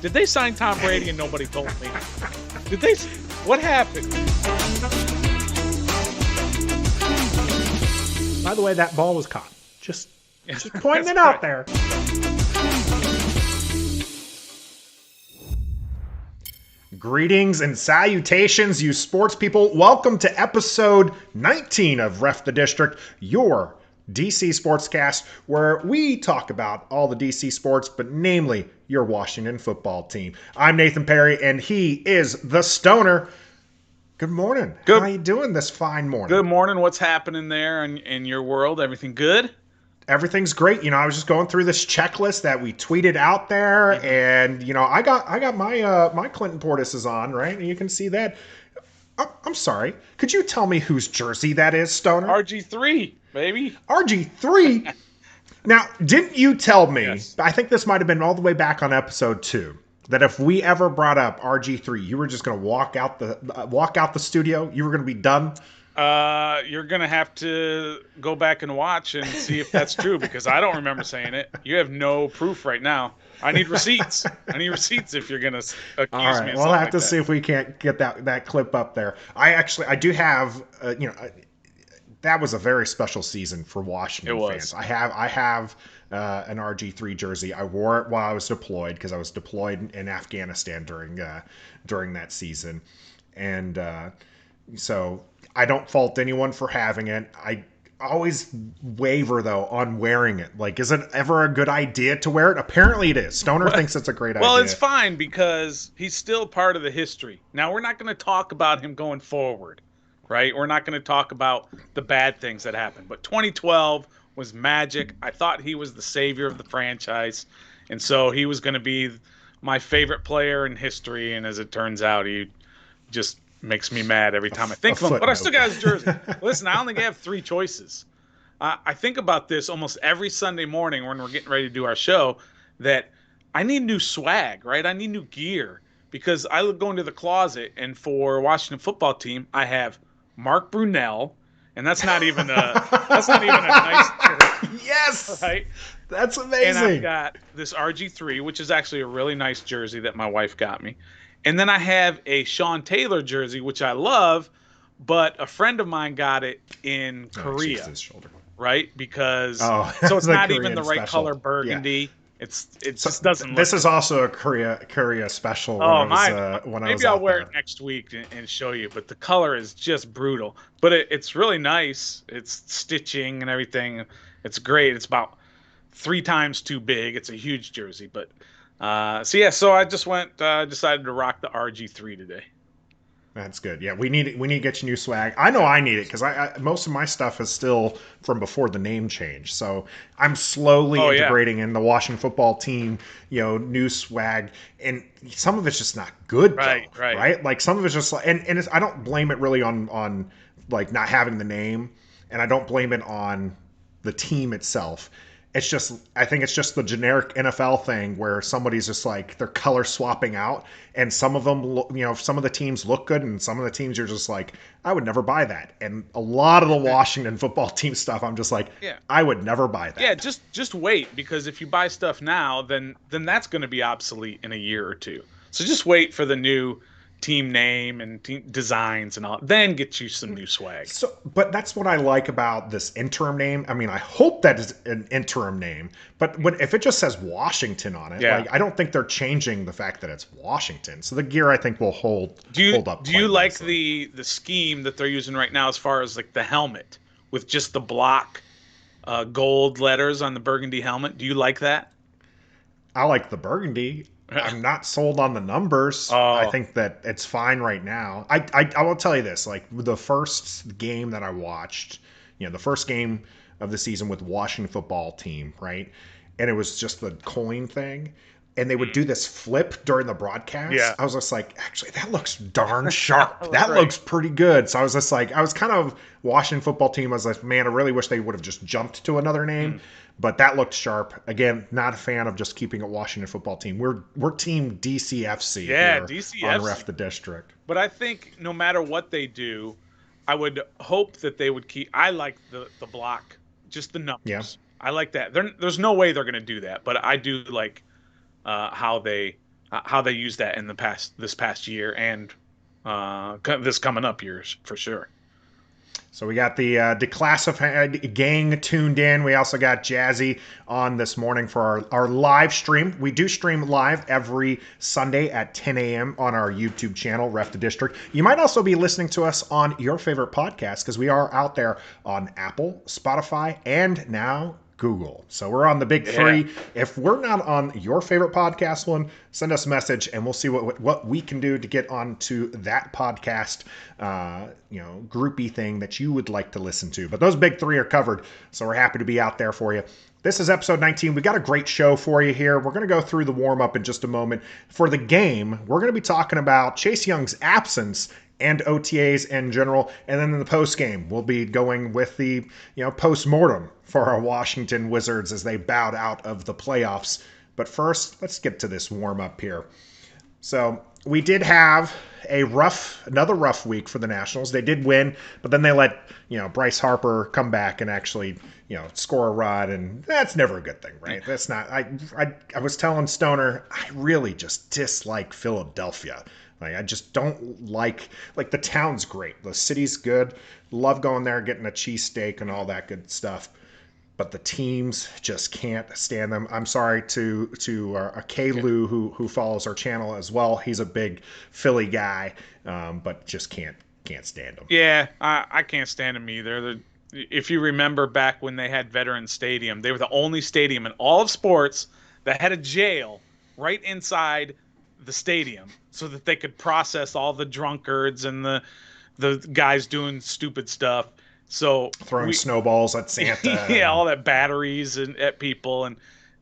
Did they sign Tom Brady and nobody told me? Did they? What happened? By the way, that ball was caught. Just pointing it out there. Greetings and salutations, you sports people. Welcome to episode 19 of Ref the District, your DC Sportscast, where we talk about all the DC sports, but namely your Washington football team. I'm Nathan Perry, and he is the Stoner. Good morning. Good. How you doing this fine morning? Good morning. What's happening there in your world? Everything good? Everything's great. You know, I was just going through this checklist that we tweeted out there, and you know, I got my my Clinton Portis on, right? And you can see that. I'm sorry. Could you tell me whose jersey that is, Stoner? RG3, baby. RG3. Now, didn't you tell me? Yes. I think this might have been all the way back on episode 2. That if we ever brought up RG3, you were just going to walk out the studio. You were going to be done. You're gonna have to go back and watch and see if that's true because I don't remember saying it. You have no proof right now. I need receipts. I need receipts if you're gonna accuse me of something. We'll have to see if we can't get that clip up there. I do have that was a very special season for Washington fans. I have an RG3 jersey. I wore it while I was deployed because I was deployed in Afghanistan during that season, and so I don't fault anyone for having it. I always waver, though, on wearing it. Like, is it ever a good idea to wear it? Apparently it is. Stoner thinks it's a great idea. Well, it's fine because he's still part of the history. Now, we're not going to talk about him going forward, right? We're not going to talk about the bad things that happened. But 2012 was magic. I thought he was the savior of the franchise. And so he was going to be my favorite player in history. And as it turns out, he just makes me mad every time I think of him. But I still got his jersey. Listen, I only have 3 choices. I think about this almost every Sunday morning when we're getting ready to do our show, that I need new swag, right? I need new gear because I go into the closet, and for Washington football team, I have Mark Brunell, and that's not even a nice jersey. Yes, right? That's amazing. And I've got this RG3, which is actually a really nice jersey that my wife got me. And then I have a Sean Taylor jersey, which I love, but a friend of mine got it in Korea, right? Because so it's not Korean even the right color burgundy. Yeah. It just doesn't look. This is also a Korea special. Maybe I'll wear it next week and show you. But the color is just brutal. But it's really nice. It's stitching and everything. It's great. It's about 3 times too big. It's a huge jersey, but. So I just decided to rock the RG3 today. That's good. Yeah, we need to get you new swag. I know I need it because I most of my stuff is still from before the name change. So I'm slowly integrating in the Washington football team, new swag, and some of it's just not good. Right. Like some of it's just like, and I don't blame it really on like not having the name, and I don't blame it on the team itself. It's just, I think it's just the generic NFL thing where somebody's just like, they're color swapping out, and some of them, some of the teams look good, and some of the teams you're just like, I would never buy that. And a lot of the Washington football team stuff, I'm just like, I would never buy that. Yeah, just wait, because if you buy stuff now, then that's going to be obsolete in a year or 2. So just wait for the new team name and team designs and all, then get you some new swag. But that's what I like about this interim name. I mean, I hope that is an interim name, but if it just says Washington on it, like, I don't think they're changing the fact that it's Washington. So the gear, I think, will hold up. Do you like the scheme that they're using right now as far as like the helmet with just the block gold letters on the burgundy helmet? Do you like that? I like the burgundy. I'm not sold on the numbers. I think that it's fine right now. I will tell you this, like the first game that I watched, the first game of the season with Washington football team, right? And it was just the coin thing. And they would do this flip during the broadcast. Yeah. I was just like, actually, that looks darn sharp. That looks pretty good. So I was just like, I was kind of Washington football team. I was like, man, I really wish they would have just jumped to another name. But that looked sharp. Again, not a fan of just keeping it Washington football team. We're team DCFC. Yeah, DCFC. On Ref the District. But I think no matter what they do, I would hope that they would keep. I like the block, just the numbers. Yeah. I like that. There's no way they're going to do that, but I do like how they how they use that in this past year and this coming up years for sure. So we got the declassified gang tuned in. We also got Jazzy on this morning for our live stream. We do stream live every Sunday at 10 a.m. on our YouTube channel, Ref the District. You might also be listening to us on your favorite podcast because we are out there on Apple, Spotify, and now Google. So we're on the big three. If we're not on your favorite podcast one, send us a message and we'll see what we can do to get onto that podcast, groupie thing that you would like to listen to. But those big three are covered. So we're happy to be out there for you. This is episode 19. We got a great show for you here. We're going to go through the warm-up in just a moment. For the game, we're going to be talking about Chase Young's absence and OTAs in general. And then in the post game, we'll be going with the postmortem for our Washington Wizards as they bowed out of the playoffs. But first, let's get to this warm up here. So we did have another rough week for the Nationals. They did win, but then they let Bryce Harper come back and actually score a run, and that's never a good thing, right? That's not. I was telling Stoner, I really just dislike Philadelphia. I just don't like the town's great. The city's good. Love going there, getting a cheesesteak and all that good stuff. But the teams just can't stand them. I'm sorry to K-Lou who follows our channel as well. He's a big Philly guy, but just can't stand them. Yeah, I can't stand them either. If you remember back when they had Veterans Stadium, they were the only stadium in all of sports that had a jail right inside the stadium so that they could process all the drunkards and the guys doing stupid stuff. So throwing snowballs at Santa. Yeah, all that batteries at people,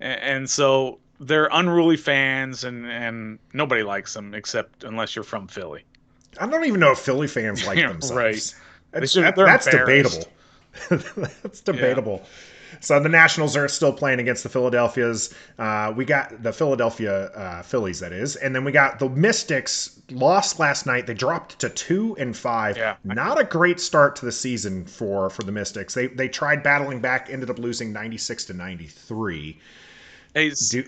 and so they're unruly fans, and nobody likes them except unless you're from Philly. I don't even know if Philly fans like themselves. Right. That's debatable. That's debatable. Yeah. So the Nationals are still playing against the Philadelphias. We got the Philadelphia Phillies, that is. And then we got the Mystics lost last night. They dropped to 2-5. Yeah. Not a great start to the season for the Mystics. They tried battling back, ended up losing 96-93.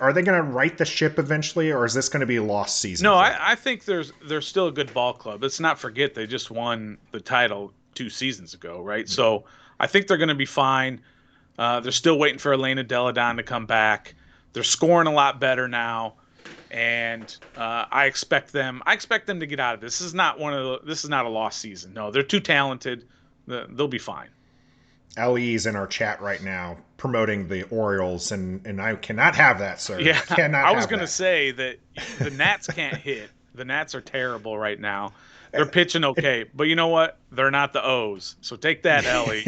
Are they going to right the ship eventually, or is this going to be a lost season? No, I think they're still a good ball club. Let's not forget they just won the title 2 seasons ago, right? Mm-hmm. So I think they're going to be fine. They're still waiting for Elena Deladon to come back. They're scoring a lot better now, and I expect them to get out of this. This is not a lost season. No, they're too talented. They'll be fine. LE's in our chat right now promoting the Orioles, and I cannot have that, sir. Yeah, I was going to say that the Nats can't hit. The Nats are terrible right now. They're pitching okay, but you know what? They're not the O's. So take that, LE.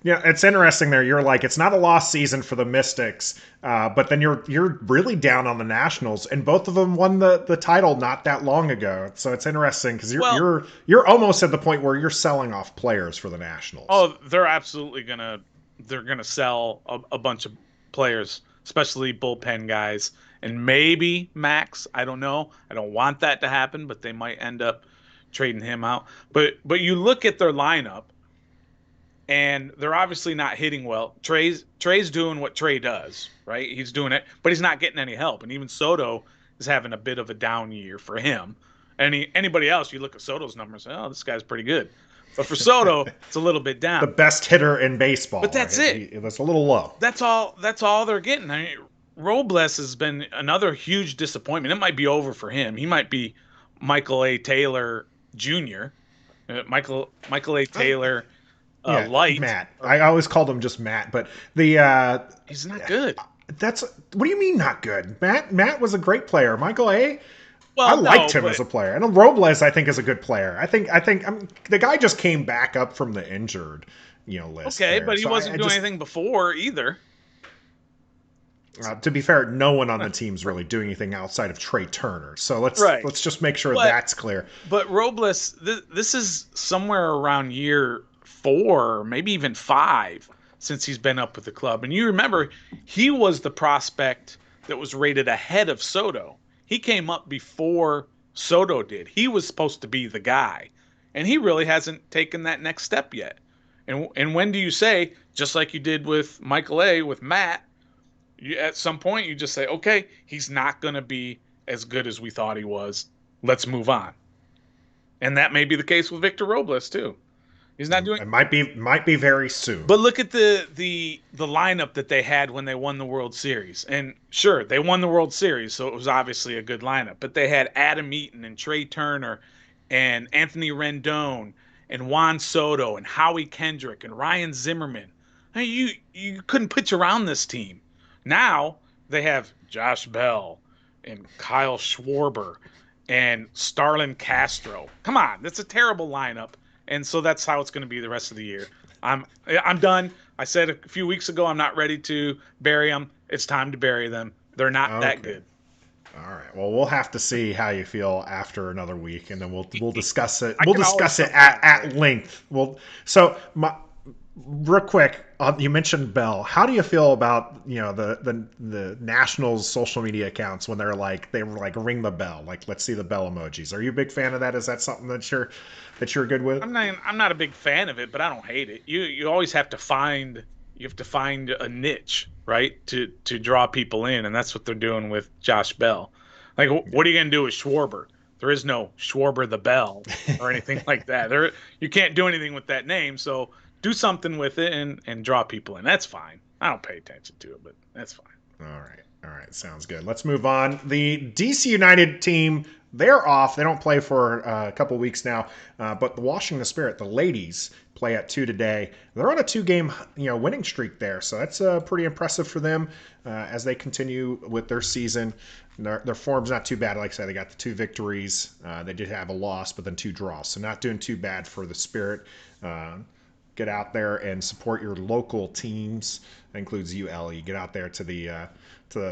Yeah, it's interesting there. You're like, it's not a lost season for the Mystics, but then you're really down on the Nationals, and both of them won the title not that long ago. So it's interesting because you're almost at the point where you're selling off players for the Nationals. Oh, they're absolutely gonna sell a bunch of players, especially bullpen guys, and maybe Max. I don't know. I don't want that to happen, but they might end up trading him out. But you look at their lineup. And they're obviously not hitting well. Trey's doing what Trey does, right? He's doing it, but he's not getting any help. And even Soto is having a bit of a down year for him. Anybody else, you look at Soto's numbers, oh, this guy's pretty good. But for Soto, it's a little bit down. The best hitter in baseball. But that's it. It was a little low. That's all they're getting. I mean, Robles has been another huge disappointment. It might be over for him. He might be Michael A. Taylor Jr. Michael A. Taylor. Light. Matt. I always called him just Matt, but he's not good. What do you mean not good? Matt was a great player. Michael A. I liked him as a player. And Robles, I think, is a good player. I think the guy just came back up from the injured, list. Okay, but he wasn't doing anything before either. To be fair, no one on the team's really doing anything outside of Trey Turner. So let's just make sure that's clear. But Robles, this is somewhere around year 4, maybe even 5 since he's been up with the club. And you remember, he was the prospect that was rated ahead of Soto. He came up before Soto did. He was supposed to be the guy. And he really hasn't taken that next step yet. And when do you say, just like you did with Michael A., with Matt, At some point, you just say, okay, he's not going to be as good as we thought he was. Let's move on. And that may be the case with Victor Robles too. He's not doing. It might be very soon. But look at the lineup that they had when they won the World Series. And sure, they won the World Series, so it was obviously a good lineup. But they had Adam Eaton and Trey Turner and Anthony Rendon and Juan Soto and Howie Kendrick and Ryan Zimmerman. I mean, you couldn't pitch around this team. Now they have Josh Bell and Kyle Schwarber and Starlin Castro. Come on, that's a terrible lineup. And so that's how it's going to be the rest of the year. I'm done. I said a few weeks ago I'm not ready to bury them. It's time to bury them. They're not that good. All right. Well, we'll have to see how you feel after another week, and then we'll discuss it. We'll discuss it at length. Real quick, you mentioned Bell. How do you feel about the Nationals social media accounts when they were like ring the bell, like let's see the bell emojis? Are you a big fan of that? Is that something that you're good with? I'm not a big fan of it, but I don't hate it. You always have to find a niche, right, to draw people in, and that's what they're doing with Josh Bell. Like, what are you gonna do with Schwarber? There is no Schwarber the Bell or anything like that. You can't do anything with that name, so do something with it and draw people in. That's fine. I don't pay attention to it, but that's fine. All right. Sounds good. Let's move on. The DC United team, they're off. They don't play for a couple weeks now. But the Washington Spirit, the ladies, play at 2 today. They're on a 2-game winning streak there, so that's pretty impressive for them as they continue with their season. Their form's not too bad. Like I said, they got the 2 victories. They did have a loss, but then 2 draws, so not doing too bad for the Spirit. Get out there and support your local teams. That includes you, Ellie. Get out there to the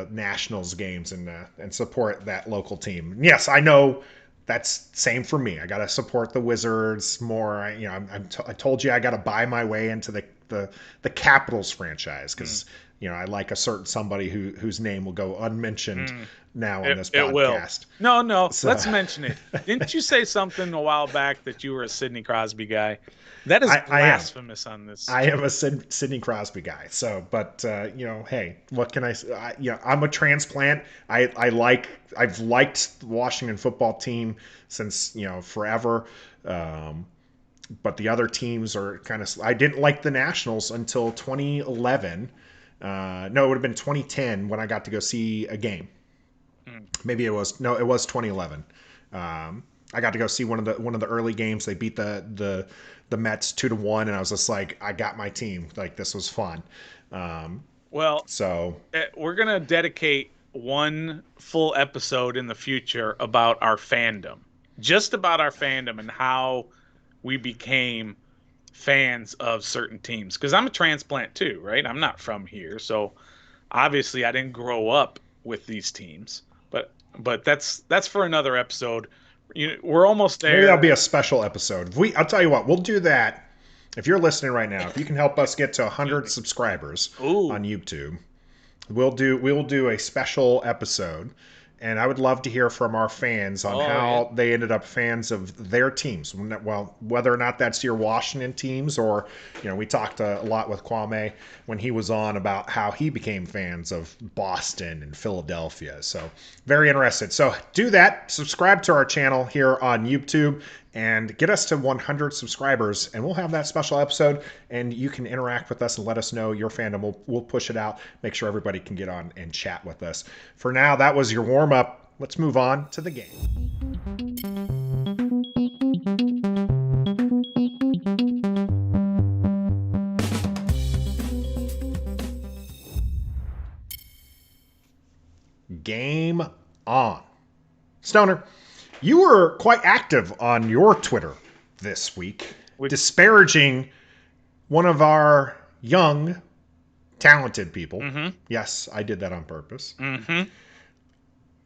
Nationals games and support that local team. And yes, I know that's same for me. I got to support the Wizards more. I told you I got to buy my way into the Capitals franchise because I like a certain somebody whose name will go unmentioned now on this podcast. It will. No, so. Let's mention it. Didn't you say something a while back that you were a Sidney Crosby guy? That is blasphemous on this. I am a Sidney Crosby guy. So, but hey, what can I say? I'm a transplant. I've liked the Washington football team since forever. But the other teams are kind of. I didn't like the Nationals until 2011. No, it would have been 2010 when I got to go see a game. Maybe it was 2011. I got to go see one of the early games. They beat the Mets 2-1, and I was just like, I got my team. Like, this was fun. So we're gonna dedicate one full episode in the future about our fandom, just about our fandom and how we became fans of certain teams. Because I'm a transplant too, right? I'm not from here, so obviously I didn't grow up with these teams. But that's for another episode. We're almost there. Maybe that'll be a special episode. I'll tell you what, we'll do that. If you're listening right now, if you can help us get to 100 subscribers on YouTube, we'll do a special episode. And I would love to hear from our fans on how they ended up fans of their teams. Well, whether or not that's your Washington teams or, we talked a lot with Kwame when he was on about how he became fans of Boston and Philadelphia. So very interested. So do that. Subscribe to our channel here on YouTube and get us to 100 subscribers, and we'll have that special episode, and you can interact with us and let us know your fandom. We'll push it out, make sure everybody can get on and chat with us. For now, that was your warm-up. Let's move on to the game. Game on. Stoner, you were quite active on your Twitter this week, disparaging one of our young, talented people. Mm-hmm. Yes, I did that on purpose. Mm-hmm.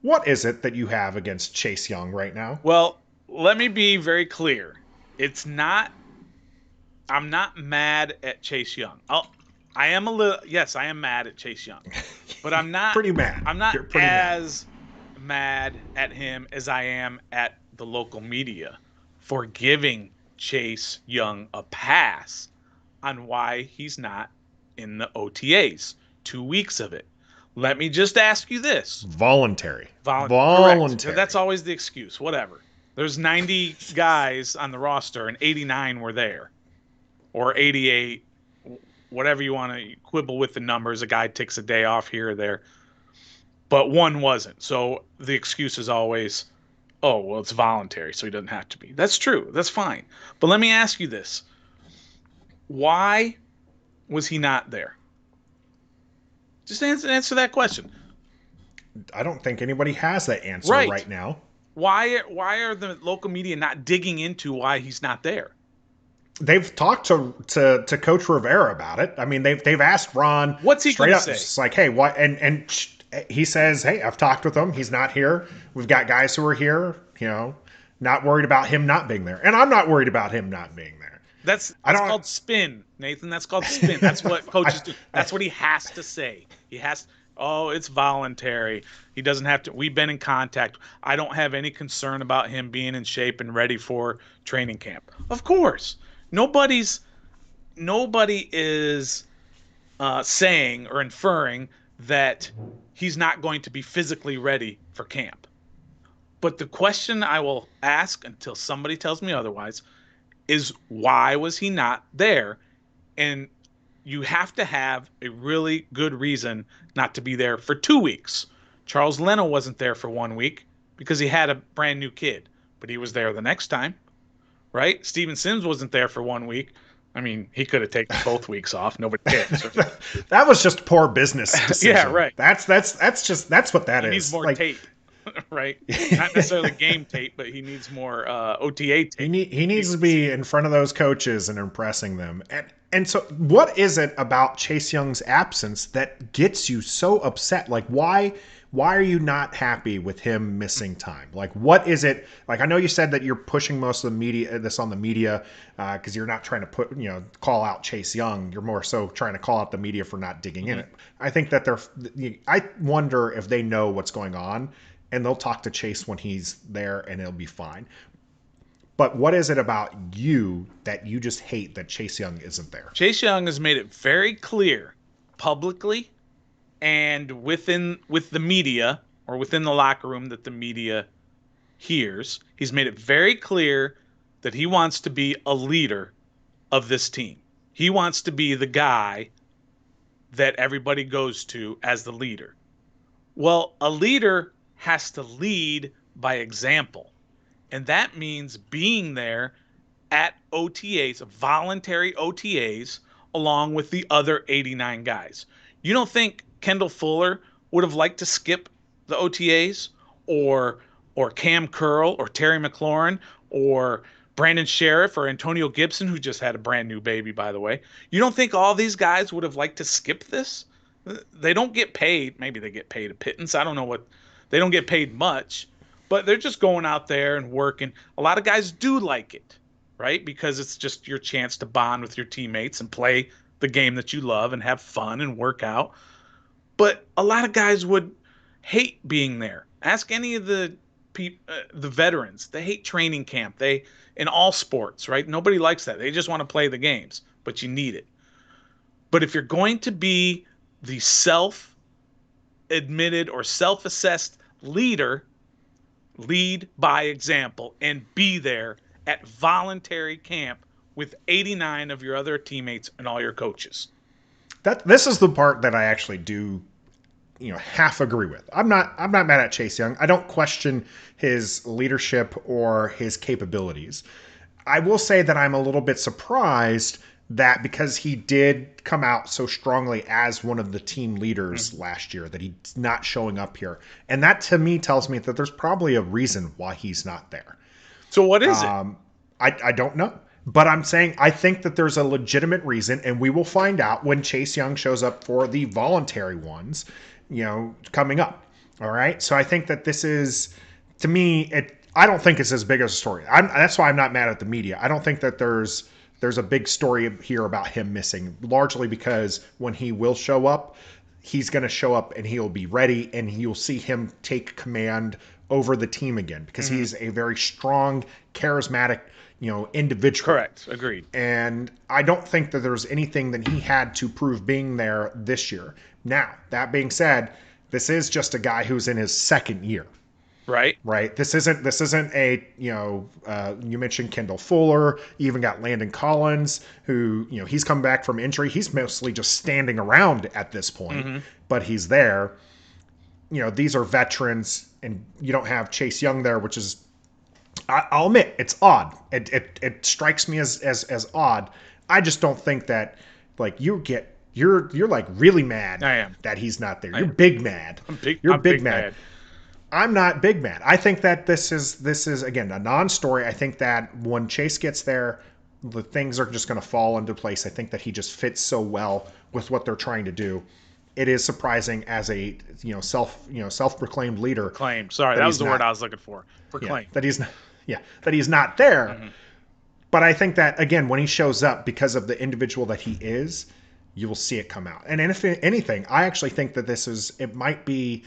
What is it that you have against Chase Young right now? Well, let me be very clear. I'm not mad at Chase Young. I am mad at Chase Young. But I'm not pretty mad. I'm not as mad at him as I am at the local media for giving Chase Young a pass on why he's not in the OTAs. 2 weeks of it. Let me just ask you this. Voluntary. Correct. Voluntary. That's always the excuse. Whatever. There's 90 guys on the roster and 89 were there. Or 88, whatever you want to quibble with the numbers. A guy takes a day off here or there. But one wasn't. So the excuse is always, oh, well, it's voluntary, so he doesn't have to be. That's true. That's fine. But let me ask you this. Why was he not there? Just answer that question. I don't think anybody has that answer right now. Why are the local media not digging into why he's not there? They've talked to Coach Rivera about it. I mean, they've asked Ron. What's he going to say? It's like, hey, what? And he says, hey, I've talked with him. He's not here. We've got guys who are here. Not worried about him not being there, and I'm not worried about him not being there. That's called spin, Nathan. That's called spin. That's what coaches do. That's what he has to say. He has. Oh, it's voluntary. He doesn't have to. We've been in contact. I don't have any concern about him being in shape and ready for training camp. Of course, nobody is saying or inferring that he's not going to be physically ready for camp. But the question I will ask until somebody tells me otherwise is, why was he not there? And you have to have a really good reason not to be there for 2 weeks. Charles Leno wasn't there for 1 week because he had a brand new kid, but he was there the next time, right? Steven Sims wasn't there for 1 week. I mean, he could have taken both weeks off. Nobody cares. That was just poor business decision. Yeah, right. That's what that is. He needs more tape. Right? Not necessarily game tape, but he needs more OTA tape. He needs to be in front of those coaches and impressing them. And so what is it about Chase Young's absence that gets you so upset? Like, why are you not happy with him missing time? Like, what is it? Like, I know you said that you're pushing most of the media, this on the media, because you're not trying to call out Chase Young. You're more so trying to call out the media for not digging in it. I think that I wonder if they know what's going on, and they'll talk to Chase when he's there and it'll be fine. But what is it about you that you just hate that Chase Young isn't there? Chase Young has made it very clear publicly and with the media, or within the locker room that the media hears. He's made it very clear that he wants to be a leader of this team. He wants to be the guy that everybody goes to as the leader. Well, a leader has to lead by example. And that means being there at OTAs, voluntary OTAs, along with the other 89 guys. You don't think Kendall Fuller would have liked to skip the OTAs, or Cam Curl, or Terry McLaurin, or Brandon Sheriff, or Antonio Gibson, who just had a brand new baby, by the way? You don't think all these guys would have liked to skip this? They don't get paid. Maybe they get paid a pittance. I don't know what. They don't get paid much, but they're just going out there and working. A lot of guys do like it, right? Because it's just your chance to bond with your teammates and play the game that you love and have fun and work out. But a lot of guys would hate being there. Ask any of the veterans. They hate training camp. In all sports, right? Nobody likes that. They just want to play the games, but you need it. But if you're going to be the self-admitted or self-assessed leader, lead by example and be there at voluntary camp with 89 of your other teammates and all your coaches. This is the part that I actually do, half agree with. I'm not mad at Chase Young. I don't question his leadership or his capabilities. I will say that I'm a little bit surprised that, because he did come out so strongly as one of the team leaders last year, that he's not showing up here. And that to me tells me that there's probably a reason why he's not there. So what is it? I don't know. But I'm saying I think that there's a legitimate reason, and we will find out when Chase Young shows up for the voluntary ones, coming up. All right. So I think that this is, to me, I don't think it's as big as a story. That's why I'm not mad at the media. I don't think that there's a big story here about him missing, largely because when he will show up, he's going to show up and he'll be ready, and you'll see him take command over the team again, because he's a very strong, charismatic, individual. Correct. Agreed. And I don't think that there's anything that he had to prove being there this year. Now, that being said, this is just a guy who's in his second year. Right. Right. This isn't a, you mentioned Kendall Fuller. You even got Landon Collins, who, he's come back from injury. He's mostly just standing around at this point, but he's there. These are veterans, and you don't have Chase Young there, which is, I'll admit, it's odd. It strikes me as odd. I just don't think that, like, you're like really mad I am. that he's not there. You're big mad. I'm big mad. I'm not big mad. I think that this is again a non-story. I think that when Chase gets there, the things are just going to fall into place. I think that he just fits so well with what they're trying to do. It is surprising as a self-proclaimed leader. Proclaimed. Sorry, that was the word I was looking for. Proclaimed. That he's not there. But I think that again, when he shows up, because of the individual that he is, you will see it come out. And if anything, I actually think that it might be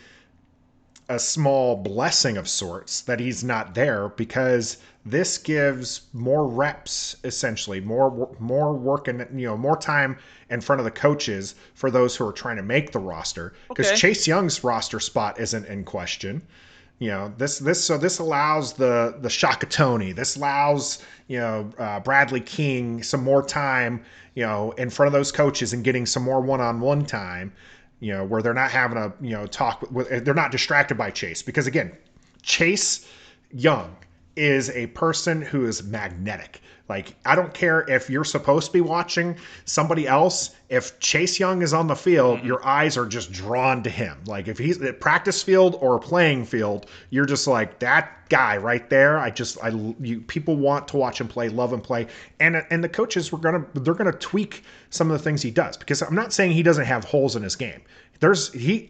a small blessing of sorts that he's not there, because this gives more reps, essentially more work, and more time in front of the coaches for those who are trying to make the roster, because Chase Young's roster spot isn't in question. This allows the Shakatoni, this allows Bradley King some more time in front of those coaches and getting some more one-on-one time, where they're not having a talk they're not distracted by Chase, because again, Chase Young is a person who is magnetic. Like, I don't care if you're supposed to be watching somebody else. If Chase Young is on the field, your eyes are just drawn to him. Like, if he's at practice field or playing field, you're just like, that guy right there. People want to watch him play, love him play, and the coaches they're gonna tweak some of the things he does, because I'm not saying he doesn't have holes in his game.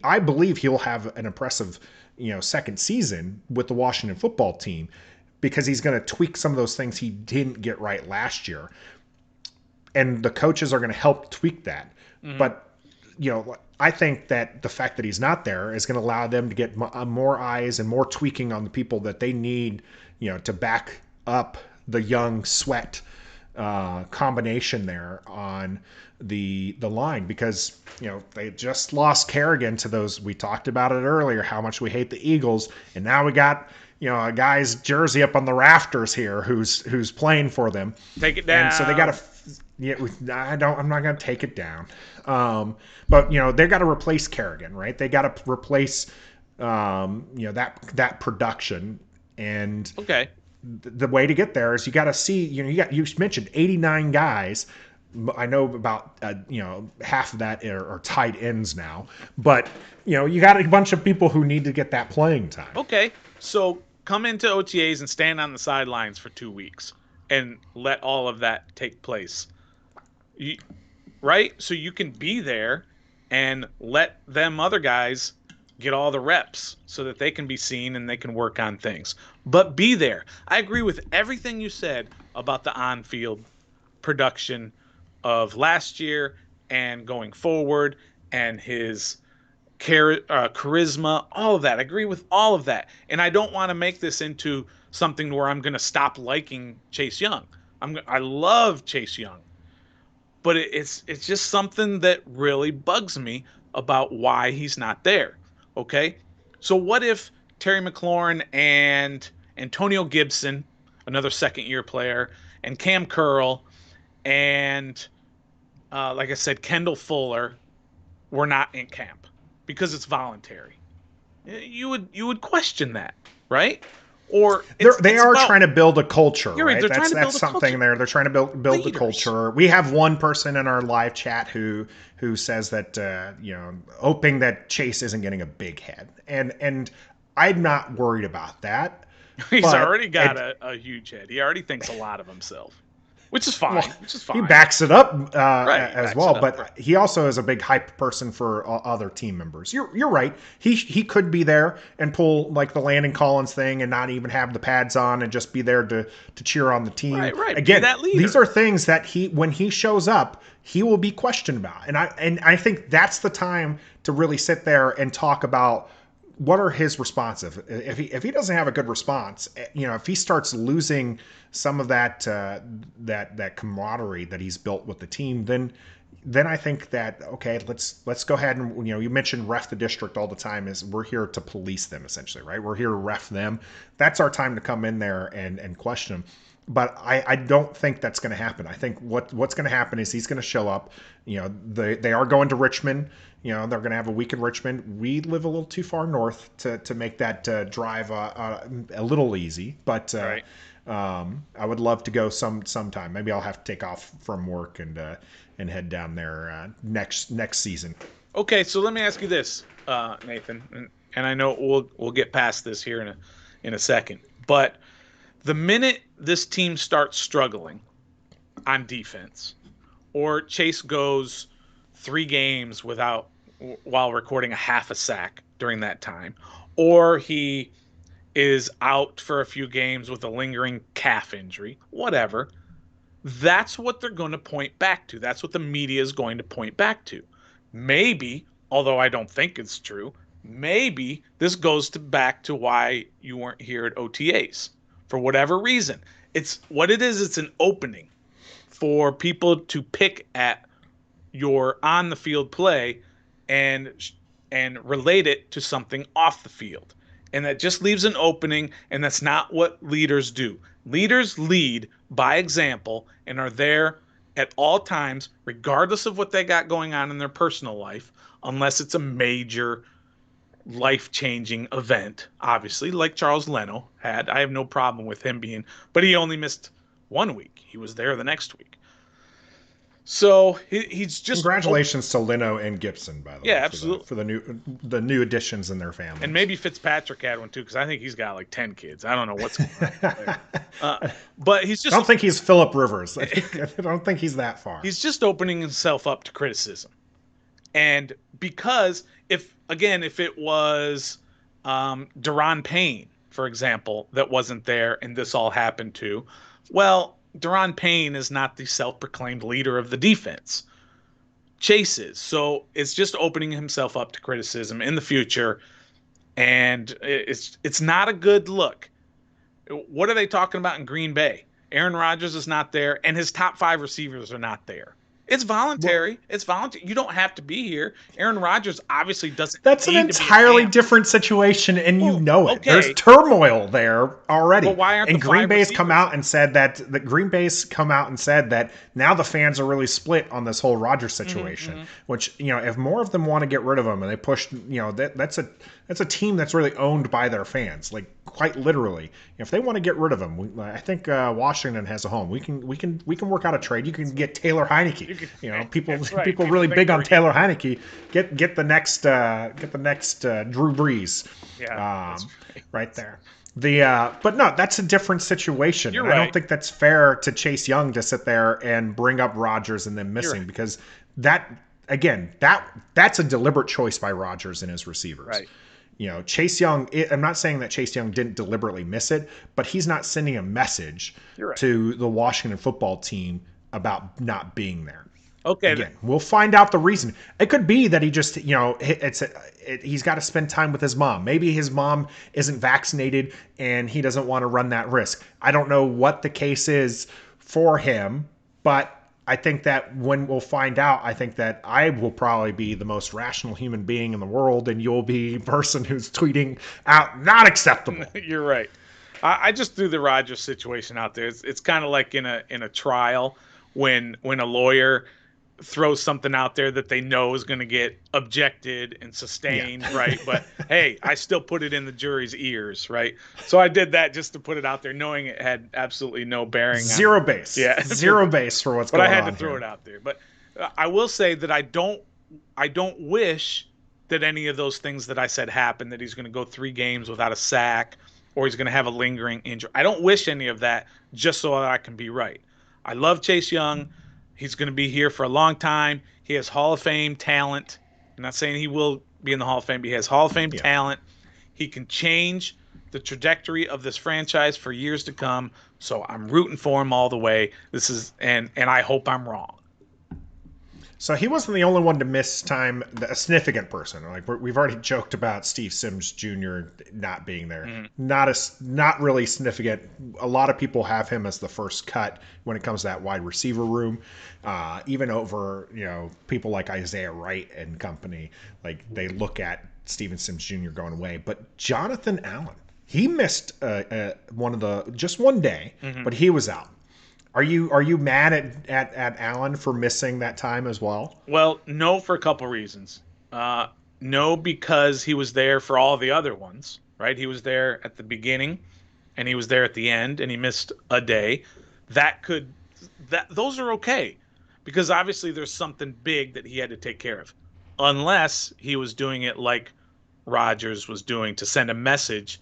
I believe he'll have an impressive second season with the Washington football team, because he's going to tweak some of those things he didn't get right last year. And the coaches are going to help tweak that. But, I think that the fact that he's not there is going to allow them to get more eyes and more tweaking on the people that they need, to back up the Young Sweat combination there on the line, because, they just lost Kerrigan to those. We talked about it earlier, how much we hate the Eagles. And now we got, a guy's jersey up on the rafters here who's playing for them. Take it down. And so they got to. I'm not going to take it down. But they got to replace Kerrigan, right? They got to replace, that production. And the way to get there is you got to see. You mentioned 89 guys. I know about half of that are tight ends now, but you got a bunch of people who need to get that playing time. Okay, so come into OTAs and stand on the sidelines for 2 weeks and let all of that take place. Right? So you can be there and let them other guys get all the reps so that they can be seen and they can work on things. But be there. I agree with everything you said about the on-field production of last year and going forward, and his charisma, all of that. I agree with all of that. And I don't want to make this into something where I'm going to stop liking Chase Young. I love Chase Young. But it's just something that really bugs me about why he's not there. Okay? So what if Terry McLaurin and Antonio Gibson, another second-year player, and Cam Curl, and like I said, Kendall Fuller were not in camp because it's voluntary? You would question that, right? Or they are trying to build a culture, right? That's something there. They're trying to build the culture. We have one person in our live chat who says that hoping that Chase isn't getting a big head, and I'm not worried about that. He's already got a huge head. He already thinks a lot of himself. Which is fine. He backs it up as well, but he also is a big hype person for other team members. You're right. He could be there and pull like the Landon Collins thing and not even have the pads on and just be there to cheer on the team. Right. Again, these are things that when he shows up, he will be questioned about, and I think that's the time to really sit there and talk about what are his responses. If he doesn't have a good response, if he starts losing some of that camaraderie that he's built with the team, then then I think that, okay, let's go ahead and, you mentioned ref the district all the time. Is we're here to police them essentially, right? We're here to ref them. That's our time to come in there and question them. But I don't think that's going to happen. I think what's going to happen is he's going to show up. They are going to Richmond. They're going to have a week in Richmond. We live a little too far north to make that drive a little easy. But Right. I would love to go sometime. Maybe I'll have to take off from work and head down there next season. Okay, so let me ask you this, Nathan, and I know we'll get past this here in a second, but the minute this team starts struggling on defense, or Chase goes 3 games while recording a half a sack during that time, or he is out for a few games with a lingering calf injury, whatever, that's what they're going to point back to. That's what the media is going to point back to. Maybe, although I don't think it's true, maybe this goes back to why you weren't here at OTAs. For whatever reason, it's what it is. It's an opening for people to pick at your on the field play and relate it to something off the field. And that just leaves an opening, and that's not what leaders do. Leaders lead by example and are there at all times, regardless of what they got going on in their personal life, unless it's a major life-changing event, obviously, like Charles Leno had. I have no problem with him but he only missed 1 week. He was there the next week. So he's just congratulations to Leno and Gibson, by the way. Yeah, absolutely. For the new additions in their family. And maybe Fitzpatrick had one too, because I think he's got like 10 kids. I don't know what's going on. But he's just. I don't think he's Phillip Rivers. I don't think he's that far. He's just opening himself up to criticism, and because if it was Daron Payne, for example, that wasn't there, and this all happened to, well, Daron Payne is not the self-proclaimed leader of the defense. Chase is. So it's just opening himself up to criticism in the future, and it's not a good look. What are they talking about in Green Bay? Aaron Rodgers is not there, and his top 5 receivers are not there. It's voluntary. Well, it's voluntary. You don't have to be here. Aaron Rodgers obviously doesn't. That's an entirely different situation, and you know it. Okay. There's turmoil there already. Well, why aren't and Green Bay's come out and said that now the fans are really split on this whole Rodgers situation. Mm-hmm. Which, if more of them want to get rid of him and they push, that's a team that's really owned by their fans, like quite literally. If they want to get rid of him, I think Washington has a home. We can work out a trade. You can get Taylor Heineke. People really big on Taylor Heineke. Get the next Drew Brees. Yeah, right there. But no, that's a different situation. You're right. I don't think that's fair to Chase Young to sit there and bring up Rodgers and then missing because that's a deliberate choice by Rodgers and his receivers. Right. Chase Young, I'm not saying that Chase Young didn't deliberately miss it, but he's not sending a message to the Washington football team about not being there. Okay. Again, we'll find out the reason. It could be that he just, he's got to spend time with his mom. Maybe his mom isn't vaccinated and he doesn't want to run that risk. I don't know what the case is for him, but I think that when we'll find out, I think that I will probably be the most rational human being in the world, and you'll be the person who's tweeting out, not acceptable. You're right. I just threw the Rodgers situation out there. It's kind of like in a trial when a lawyer throws something out there that they know is going to get objected and sustained, right? But hey, I still put it in the jury's ears, right? So I did that just to put it out there, knowing it had absolutely no bearing. Zero base. Yeah, zero base for what's going on. But I had to throw it out there. But I will say that I don't wish that any of those things that I said happen. That he's going to go 3 games without a sack, or he's going to have a lingering injury. I don't wish any of that, just so that I can be right. I love Chase Young. He's going to be here for a long time. He has Hall of Fame talent. I'm not saying he will be in the Hall of Fame, but he has Hall of Fame talent. He can change the trajectory of this franchise for years to come. So I'm rooting for him all the way. And I hope I'm wrong. So he wasn't the only one to miss time, a significant person. Like we've already joked about Steve Sims Jr. not being there. Not really significant. A lot of people have him as the first cut when it comes to that wide receiver room, even over people like Isaiah Wright and company. Like they look at Steven Sims Jr. going away, but Jonathan Allen, he missed just one day, but he was out. Are you mad at Allen for missing that time as well? Well, no, for a couple reasons. No, because he was there for all the other ones, right? He was there at the beginning, and he was there at the end, and he missed a day. Those are okay, because obviously there's something big that he had to take care of, unless he was doing it like Rodgers was doing to send a message.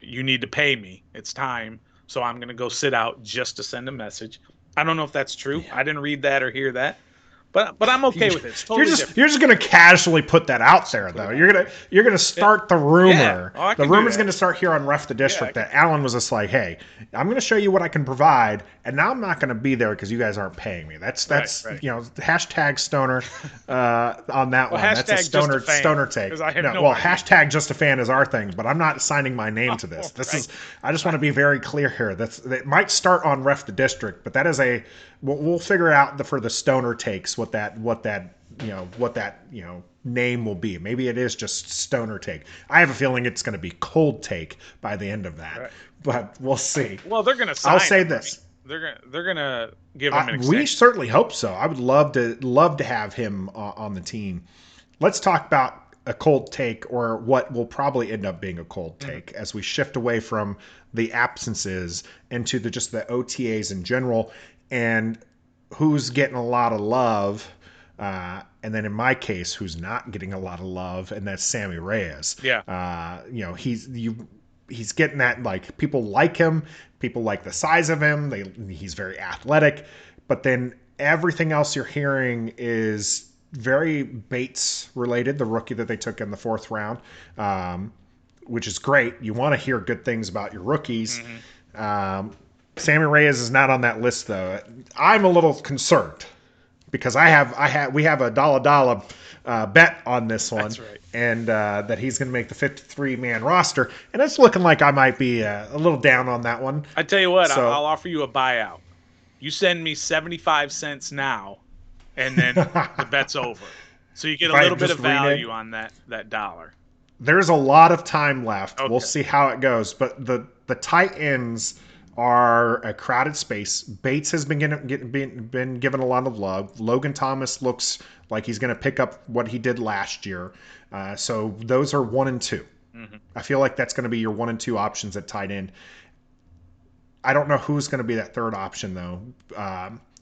You need to pay me. It's time. So I'm going to go sit out just to send a message. I don't know if that's true. Yeah. I didn't read that or hear that. But I'm okay with it. It's totally you're just going to casually put that out there, though. You're going to start the rumor. Yeah. The rumor's going to start here on Ref the District that Allen was just like, hey, I'm going to show you what I can provide, and now I'm not going to be there because you guys aren't paying me. That's hashtag stoner on that one. That's a stoner take. Hashtag just a fan is our thing, but I'm not signing my name to this. I just want to be very clear here. That might start on Ref the District, but that is we'll figure out for the stoner takes what that name will be. Maybe it is just stoner take. I have a feeling it's going to be cold take by the end of that, but we'll see. Well, they're going to sign. I'll say this: they're going to give him an extension. We certainly hope so. I would love to have him on the team. Let's talk about a cold take, or what will probably end up being a cold take, as we shift away from the absences into just the OTAs in general, and who's getting a lot of love, and then in my case, who's not getting a lot of love, and that's Sammy Reyes. Yeah. He's getting that, like, people like him, people like the size of him, he's very athletic, but then everything else you're hearing is very Bates related, the rookie that they took in the 4th round, which is great. You want to hear good things about your rookies. Sammy Reyes is not on that list, though. I'm a little concerned because we have a dollar bet on this one. That's right. And that he's going to make the 53-man roster, and it's looking like I might be a little down on that one. I tell you what, I'll offer you a buyout. You send me 75 cents now, and then the bet's over. So you get a little bit of value on that dollar. There's a lot of time left. Okay. We'll see how it goes. But the tight ends are a crowded space. Bates has been given a lot of love. Logan Thomas looks like he's going to pick up what he did last year. So those are 1 and 2. I feel like that's going to be your 1 and 2 options at tight end. I don't know who's going to be that third option, though.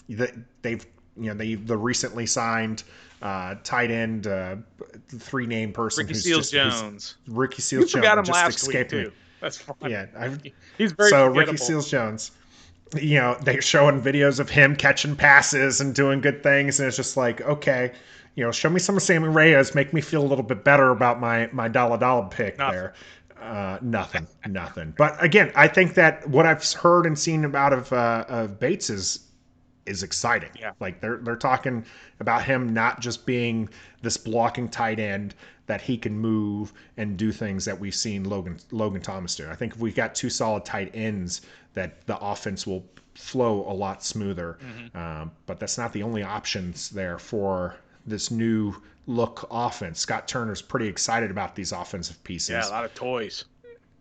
The recently signed tight end, 3-name person, Ricky Seals-Jones. Ricky Seals-Jones. You forgot him last week too. That's fine. Yeah, he's very forgettable. Ricky Seals-Jones. They're showing videos of him catching passes and doing good things, and it's just like, okay, show me some of Sammy Reyes, make me feel a little bit better about my dollar pick there. Nothing. But again, I think that what I've heard and seen of Bates is exciting. Yeah. Like they're talking about him not just being this blocking tight end, that he can move and do things that we've seen Logan Thomas do. I think if we got 2 solid tight ends, that the offense will flow a lot smoother. But that's not the only options there for this new look offense. Scott Turner's pretty excited about these offensive pieces. Yeah, a lot of toys.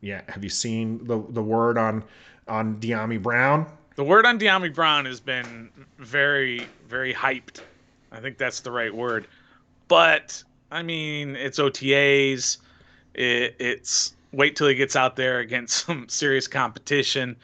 Yeah. Have you seen the word on De'Ami Brown? The word on De'Ami Brown has been very, very hyped. I think that's the right word. But, I mean, it's OTAs. It's wait till he gets out there against some serious competition.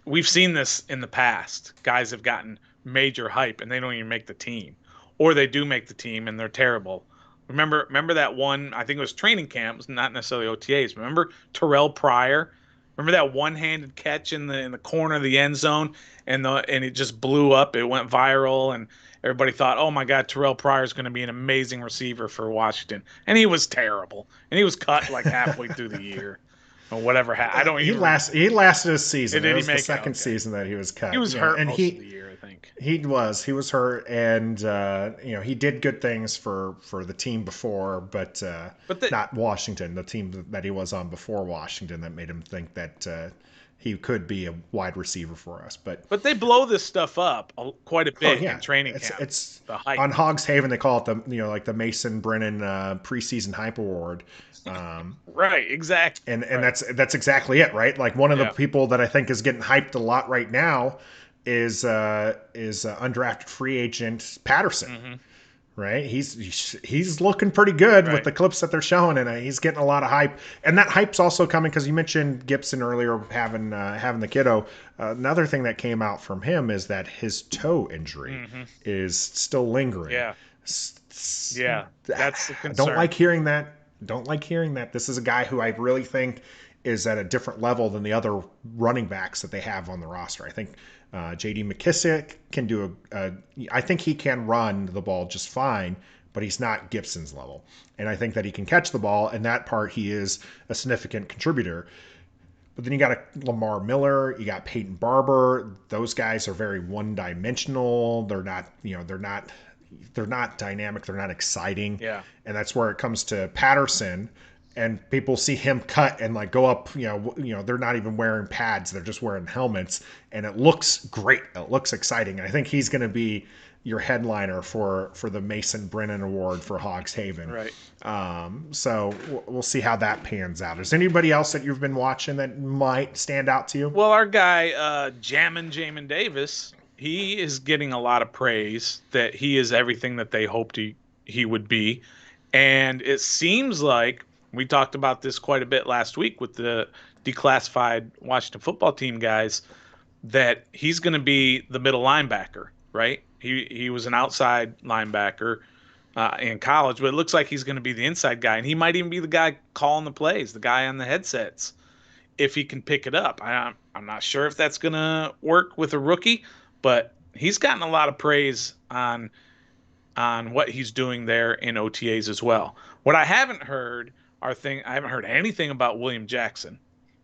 We've seen this in the past. Guys have gotten major hype, and they don't even make the team. Or they do make the team, and they're terrible. Remember that one, I think it was training camp, not necessarily OTAs. Remember Terrell Pryor? Remember that one-handed catch in the corner of the end zone, and it just blew up. It went viral, and everybody thought, "Oh my God, Terrell Pryor is going to be an amazing receiver for Washington," and he was terrible, and he was cut like halfway through the year, or whatever. I don't even. He lasted a season. Did it was he make the second season that he was cut. He was hurt and most of the year, I think. He was hurt, and he did good things for the team before, but not Washington, the team that he was on before Washington, that made him think that he could be a wide receiver for us. But they blow this stuff up quite a oh bit in yeah, training camp. It's the hype on Hogs Haven. They call it like the Mason Brennan preseason hype award. Right, exactly. And right. that's exactly it, right? Like one of the people that I think is getting hyped a lot right now is undrafted free agent Patterson. Mm-hmm. Right, he's looking pretty good with the clips that they're showing, and he's getting a lot of hype. And that hype's also coming because you mentioned Gibson earlier having the kiddo. Another thing that came out from him is that his toe injury is still lingering. Yeah, that's the concern. I don't like hearing that. Don't like hearing that. This is a guy who I really think is at a different level than the other running backs that they have on the roster. I think J.D. McKissick can do I think he can run the ball just fine, but he's not Gibson's level. And I think that he can catch the ball, and that part he is a significant contributor. But then you got Lamar Miller, you got Peyton Barber. Those guys are very one-dimensional. They're not dynamic. They're not exciting. Yeah. And that's where it comes to Patterson. And people see him cut and like go up, they're not even wearing pads. They're just wearing helmets. And it looks great. It looks exciting. And I think he's going to be your headliner for the Mason Brennan Award for Hogs Haven. Right. So we'll see how that pans out. Is anybody else that you've been watching that might stand out to you? Well, our guy, Jamin Davis, he is getting a lot of praise that he is everything that they hoped he would be. And it seems like we talked about this quite a bit last week with the declassified Washington football team guys, that he's going to be the middle linebacker, right? He was an outside linebacker in college, but it looks like he's going to be the inside guy, and he might even be the guy calling the plays, the guy on the headsets, if he can pick it up. I'm not sure if that's going to work with a rookie, but he's gotten a lot of praise on what he's doing there in OTAs as well. What I haven't heard I haven't heard anything about William Jackson.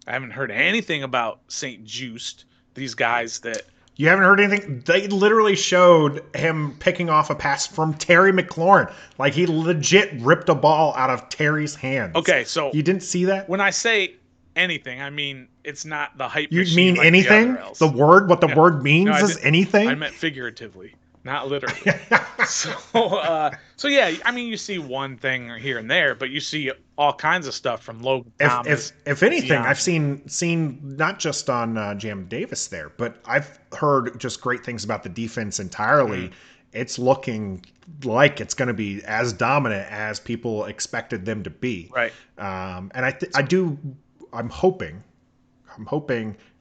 I haven't heard anything about St. Just, these guys that... You haven't heard anything? They literally showed him picking off a pass from Terry McLaurin. Like, he legit ripped a ball out of Terry's hands. Okay, so... You didn't see that? When I say anything, I mean, it's not the hype You mean like anything? The word? What the word means is anything? I meant figuratively, not literally. So yeah, I mean, you see one thing here and there, but you see all kinds of stuff from Logan Thomas. If anything, I've seen not just on Jam Davis there, but I've heard just great things about the defense entirely. It's looking like it's going to be as dominant as people expected them to be. Right. And I'm hoping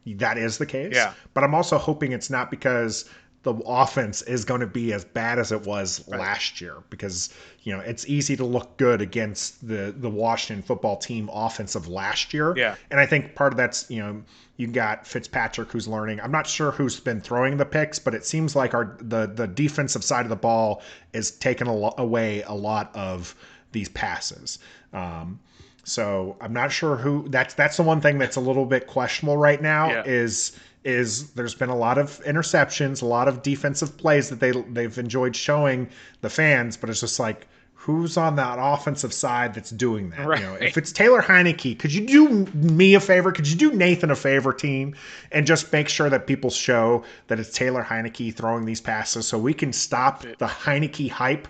that is the case. Yeah. But I'm also hoping it's not because the offense is going to be as bad as it was last year, because it's easy to look good against the Washington football team offense of last year. Yeah. And I think part of that's you got Fitzpatrick who's learning. I'm not sure who's been throwing the picks, but it seems like the defensive side of the ball is taking away a lot of these passes. So I'm not sure who. That's the one thing that's a little bit questionable right now. Is there's been a lot of interceptions, a lot of defensive plays that they've enjoyed showing the fans, but it's just like, who's on that offensive side that's doing that? Right. If it's Taylor Heineke, could you do me a favor? Could you do Nathan a favor, team, and just make sure that people show that it's Taylor Heineke throwing these passes so we can stop the Heineke hype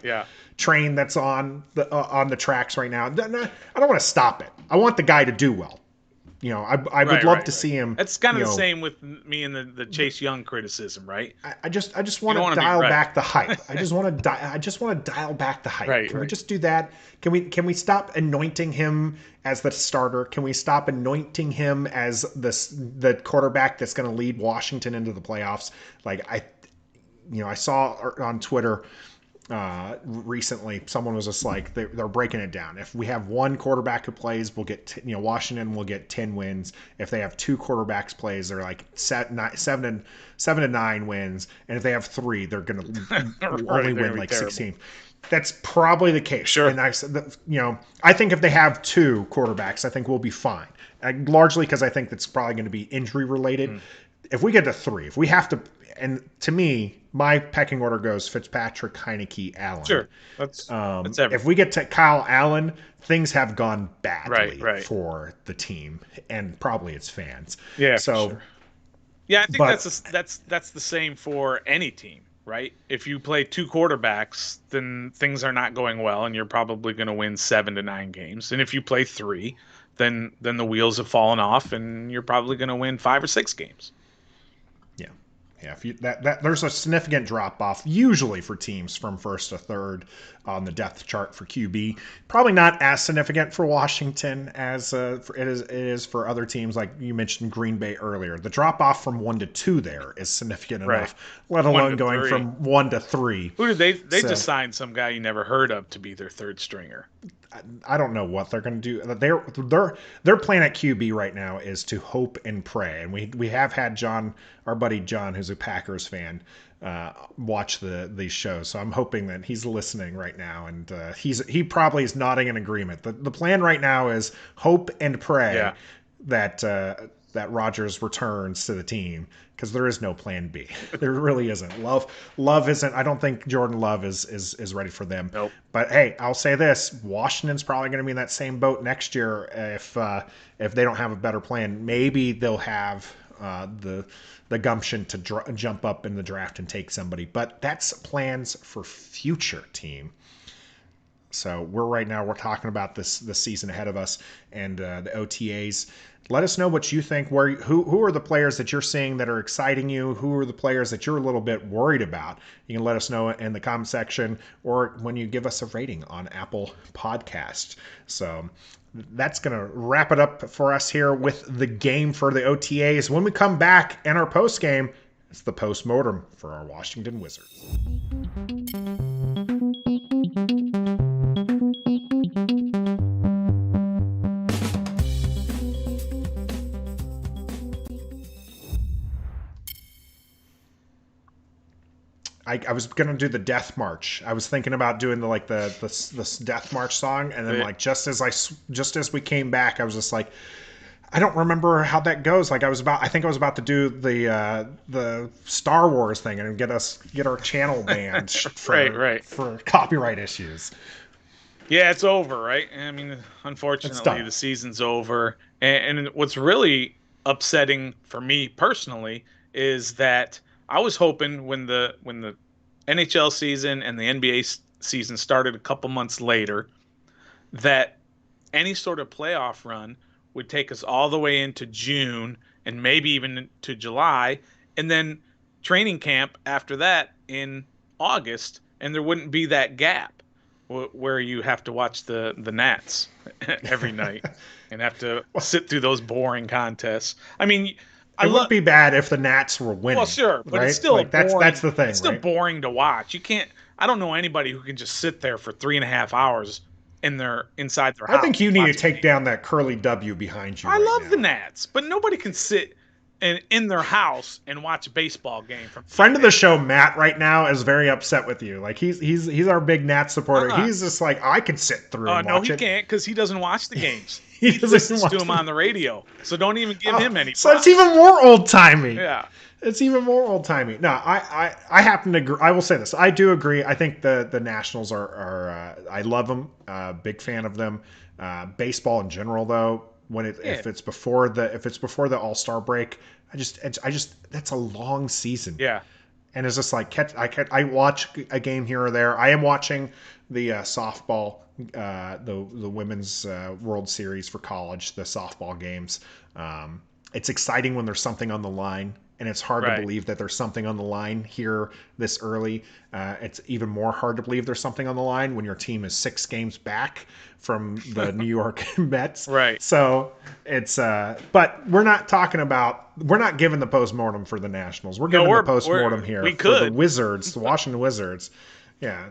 train that's on the tracks right now? I don't want to stop it. I want the guy to do well. I would love to see him. It's kind of the same with me and the Chase Young criticism, right? I just want to dial back the hype. I just want to dial back the hype. Can we just do that? Can we stop anointing him as the starter? Can we stop anointing him as the quarterback that's going to lead Washington into the playoffs? Like I saw on Twitter recently, someone was just like, they're breaking it down. If we have one quarterback who plays, we'll get Washington will get 10 wins. If they have two quarterbacks plays, they're like 7 to 9 wins, and if they have 3, they're gonna only win like 16. That's probably the case. Sure. And I think if they have 2 quarterbacks, I think we'll be fine. Largely because I think that's probably going to be injury related. if we get to 3, if we have to, and to me, my pecking order goes Fitzpatrick, Heineke, Allen. Sure, that's everything. If we get to Kyle Allen, things have gone badly right. for the team and probably its fans. Yeah, so. For sure. Yeah, I think that's the same for any team, right? If you play 2 quarterbacks, then things are not going well, and you're probably going to win 7 to 9 games. And if you play 3, then the wheels have fallen off, and you're probably going to win 5 or 6 games. Yeah, if you, that there's a significant drop off usually for teams from first to third on the depth chart for QB. Probably not as significant for Washington as it is for other teams like you mentioned Green Bay earlier. The drop off from 1 to 2 there is significant enough, let alone going from 1 to 3. Who did they just signed some guy you never heard of to be their third stringer? I don't know what they're going to do. Their plan at QB right now is to hope and pray. And we have had our buddy John, who's a Packers fan, watch these shows. So I'm hoping that he's listening right now, and he probably is nodding in agreement. The plan right now is hope and pray that Rodgers returns to the team, because there is no plan B. There really isn't. Love isn't. I don't think Jordan Love is ready for them. Nope. But hey, I'll say this: Washington's probably going to be in that same boat next year if they don't have a better plan. Maybe they'll have the gumption to jump up in the draft and take somebody. But that's plans for future, team. So we're talking about the season ahead of us and the OTAs. Let us know what you think. Who are the players that you're seeing that are exciting you? Who are the players that you're a little bit worried about? You can let us know in the comment section or when you give us a rating on Apple Podcast. So that's going to wrap it up for us here with the game for the OTAs. When we come back in our post game, it's the postmortem for our Washington Wizards. I was gonna do the Death March. I was thinking about doing the Death March song, and then just as we came back, I was just like, I don't remember how that goes. Like I think I was about to do the Star Wars thing and get our channel banned for copyright issues. Yeah, it's over, right? I mean, unfortunately, the season's over, and what's really upsetting for me personally is that I was hoping when the NHL season and the NBA season started a couple months later, that any sort of playoff run would take us all the way into June and maybe even to July, and then training camp after that in August, and there wouldn't be that gap where you have to watch the Nats every night and have to sit through those boring contests. I mean, it would be bad if the Nats were winning. Well, sure, but right? it's still boring. That's the thing. It's still boring to watch. You can't. I don't know anybody who can just sit there for 3.5 hours inside their house. I think you need to take down that curly W behind you. I love the Nats, but nobody can sit in their house and watch a baseball game. Friend of the show, Matt, right now is very upset with you. Like he's our big Nats supporter. He's just like, I could sit through and watch it. No, he can't, because he doesn't watch the games. He listens to him on the radio. So don't even give him any props. So it's even more old-timey. Yeah. It's even more old-timey. No, I happen to agree. I will say this. I do agree. I think the Nationals are I love them. Big fan of them. Baseball in general, though, if it's before the All-Star break, I just that's a long season. Yeah. And it's just like I watch a game here or there. I am watching the softball, the women's World Series for college, the softball games. It's exciting when there's something on the line, and it's hard to believe that there's something on the line here this early. It's even more hard to believe there's something on the line when your team is 6 games back from the New York Mets. Right. So it's but we're not giving the postmortem for the Nationals. We're giving the postmortem here for the Wizards, the Washington Wizards. Yeah.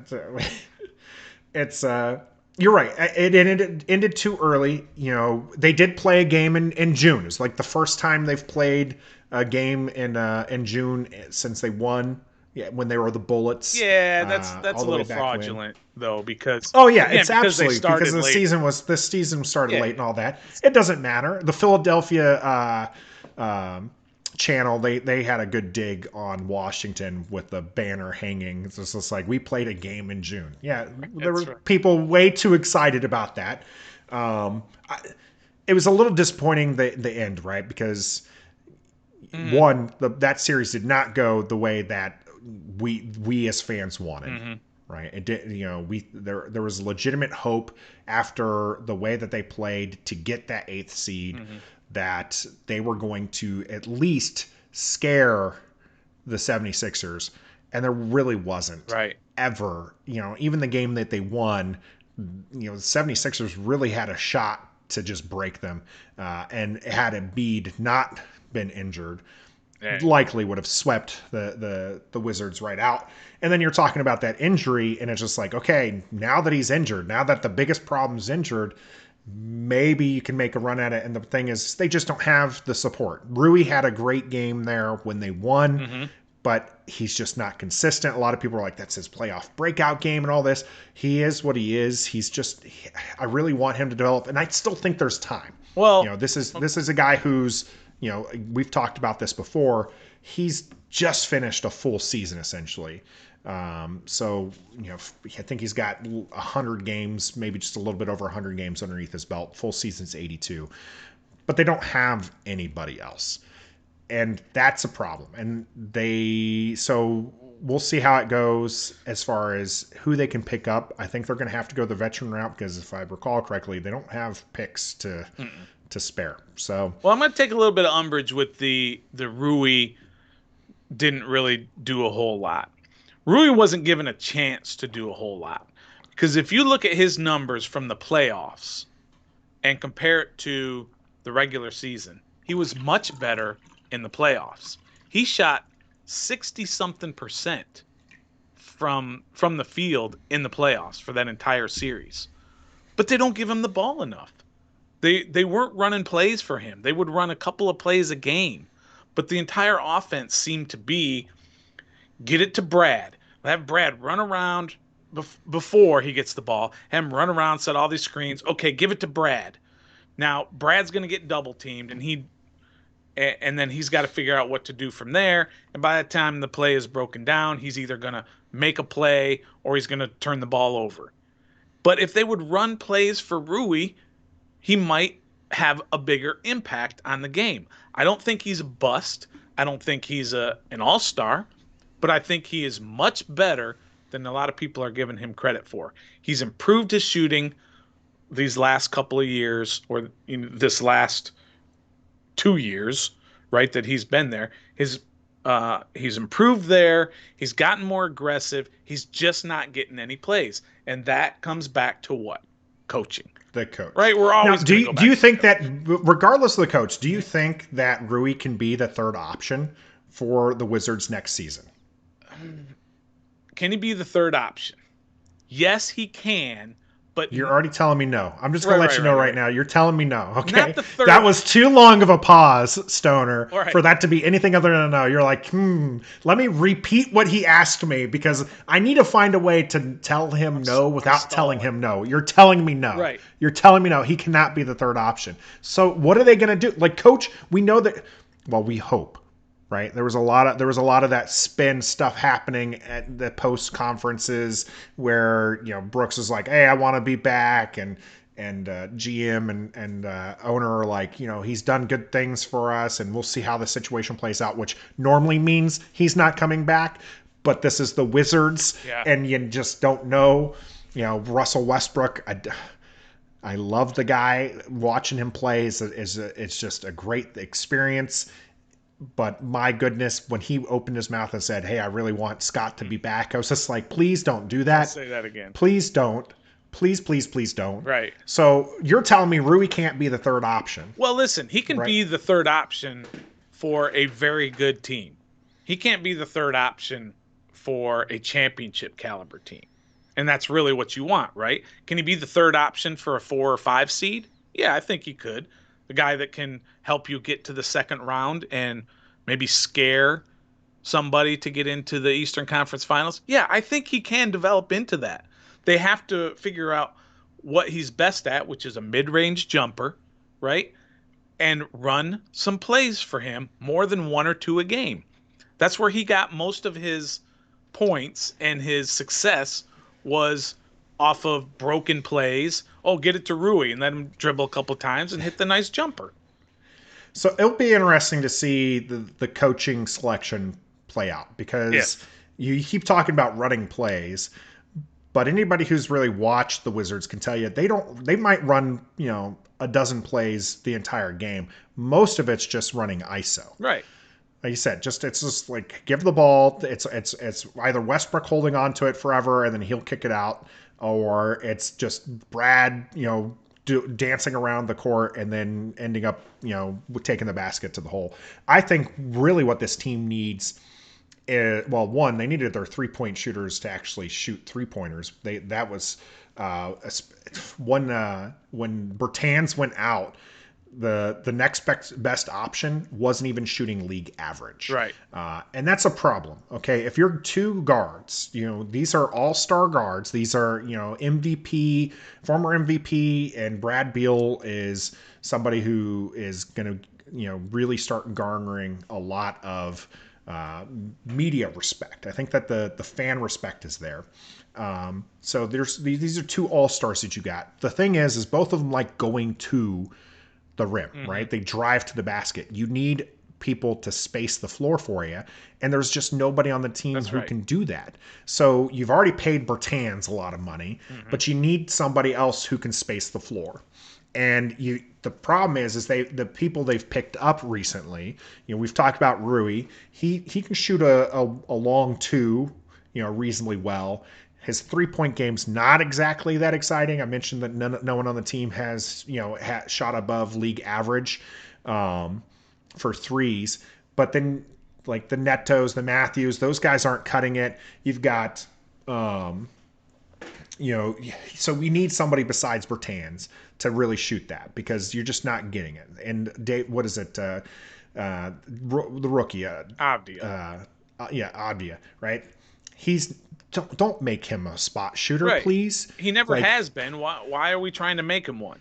It's you're right. It ended too early. You know, they did play a game in June. It's like the first time they've played a game in June since they won. Yeah, when they were the Bullets. Yeah, that's a little fraudulent though, because it's absolutely because the season started late and all that. It doesn't matter. The Philadelphia channel, they had a good dig on Washington with the banner hanging. It's just like, we played a game in June. Yeah, there were people way too excited about that. It was a little disappointing the end, right? Because one, that series did not go the way that we as fans wanted. Right. It did. There was legitimate hope after the way that they played to get that 8th seed, that they were going to at least scare the 76ers. And there really wasn't ever, even the game that they won, the 76ers really had a shot to just break them. And had Embiid not been injured, likely would have swept the Wizards right out. And then you're talking about that injury, and it's just like, okay, now that he's injured, now that the biggest problem's injured, maybe you can make a run at it. And the thing is, they just don't have the support. Rui had a great game there when they won, but he's just not consistent. A lot of people are like, that's his playoff breakout game and all this. He is what he is. He's just, I really want him to develop, and I still think there's time. Well, this is a guy who's, we've talked about this before. He's just finished a full season essentially. So, I think he's got 100 games, maybe just a little bit over 100 games underneath his belt. Full season's 82. But they don't have anybody else. And that's a problem. And so we'll see how it goes as far as who they can pick up. I think they're going to have to go the veteran route because if I recall correctly, they don't have picks to spare. So, well, I'm going to take a little bit of umbrage with the Rui didn't really do a whole lot. Rui wasn't given a chance to do a whole lot, because if you look at his numbers from the playoffs and compare it to the regular season, he was much better in the playoffs. He shot 60-something% from the field in the playoffs for that entire series. But they don't give him the ball enough. They weren't running plays for him. They would run a couple of plays a game. But the entire offense seemed to be, get it to Brad. Have Brad run around before he gets the ball. Have him run around, set all these screens. Okay, give it to Brad. Now, Brad's going to get double teamed, and then he's got to figure out what to do from there. And by the time the play is broken down, he's either going to make a play or he's going to turn the ball over. But if they would run plays for Rui, he might have a bigger impact on the game. I don't think he's a bust. I don't think he's an all-star. But I think he is much better than a lot of people are giving him credit for. He's improved his shooting these last couple of years, or this last 2 years, right, that he's been there. He's improved there. He's gotten more aggressive. He's just not getting any plays. And that comes back to what? Coaching. The coach. Right? We're always do you think that, regardless of the coach, do you think that Rui can be the third option for the Wizards next season? Can he be the third option? Yes, he can, but you're already telling me no. I'm just going to let you know right now. You're telling me no. Okay. Not the third. That was too long of a pause, Stoner, for that to be anything other than a no. You're like, let me repeat what he asked me, because I need to find a way to tell him no without telling him no. You're telling me no. Right. You're telling me no. He cannot be the third option. So what are they going to do? Like, coach, we know that, well, we hope. Right, there was a lot of that spin stuff happening at the post conferences where Brooks is like, hey, I want to be back, and GM and owner are like, he's done good things for us, and we'll see how the situation plays out, which normally means he's not coming back, but this is the Wizards, and you just don't know. Russell Westbrook, I love the guy. Watching him play it's just a great experience. But my goodness, when he opened his mouth and said, hey, I really want Scott to be back, I was just like, please don't do that. Don't say that again. Please don't. Please, please, please don't. Right. So you're telling me Rui can't be the third option. Well, listen, he can be the third option for a very good team. He can't be the third option for a championship caliber team. And that's really what you want, right? Can he be the third option for a 4 or 5 seed? Yeah, I think he could. The guy that can help you get to the second round and maybe scare somebody to get into the Eastern Conference Finals. Yeah, I think he can develop into that. They have to figure out what he's best at, which is a mid-range jumper, right? and run some plays for him, more than one or two a game. That's where he got most of his points, and his success was off of broken plays. Oh, get it to Rui and let him dribble a couple times and hit the nice jumper. So it'll be interesting to see the coaching selection play out, because you keep talking about running plays, but anybody who's really watched the Wizards can tell you they might run, a dozen plays the entire game. Most of it's just running ISO. Right. Like you said, it's just like give the ball. It's either Westbrook holding on to it forever and then he'll kick it out, or it's just Brad, dancing around the court and then ending up, taking the basket to the hole. I think really what this team needs is, well, one, they needed their 3-point shooters to actually shoot 3-pointers. That was when Bertans went out. The next best option wasn't even shooting league average. Right. And that's a problem. Okay. If you're two guards, these are all-star guards. These are, MVP, former MVP, and Brad Beal is somebody who is going to, really start garnering a lot of media respect. I think that the fan respect is there. So these are two all-stars that you got. The thing is both of them like going to the rim, right? They drive to the basket. You need people to space the floor for you, and there's just nobody on the team who can do that. So you've already paid Bertans a lot of money, but you need somebody else who can space the floor. And the problem is the people they've picked up recently. We've talked about Rui. He can shoot a long two, reasonably well. His 3-point game's not exactly that exciting. I mentioned that no one on the team has shot above league average for threes. But then like the Netos, the Matthews, those guys aren't cutting it. You've got so we need somebody besides Bertans to really shoot that, because you're just not getting it. And what is it? The rookie, Avdia. Avdia, right? Don't make him a spot shooter, please. He never has been. Why are we trying to make him one?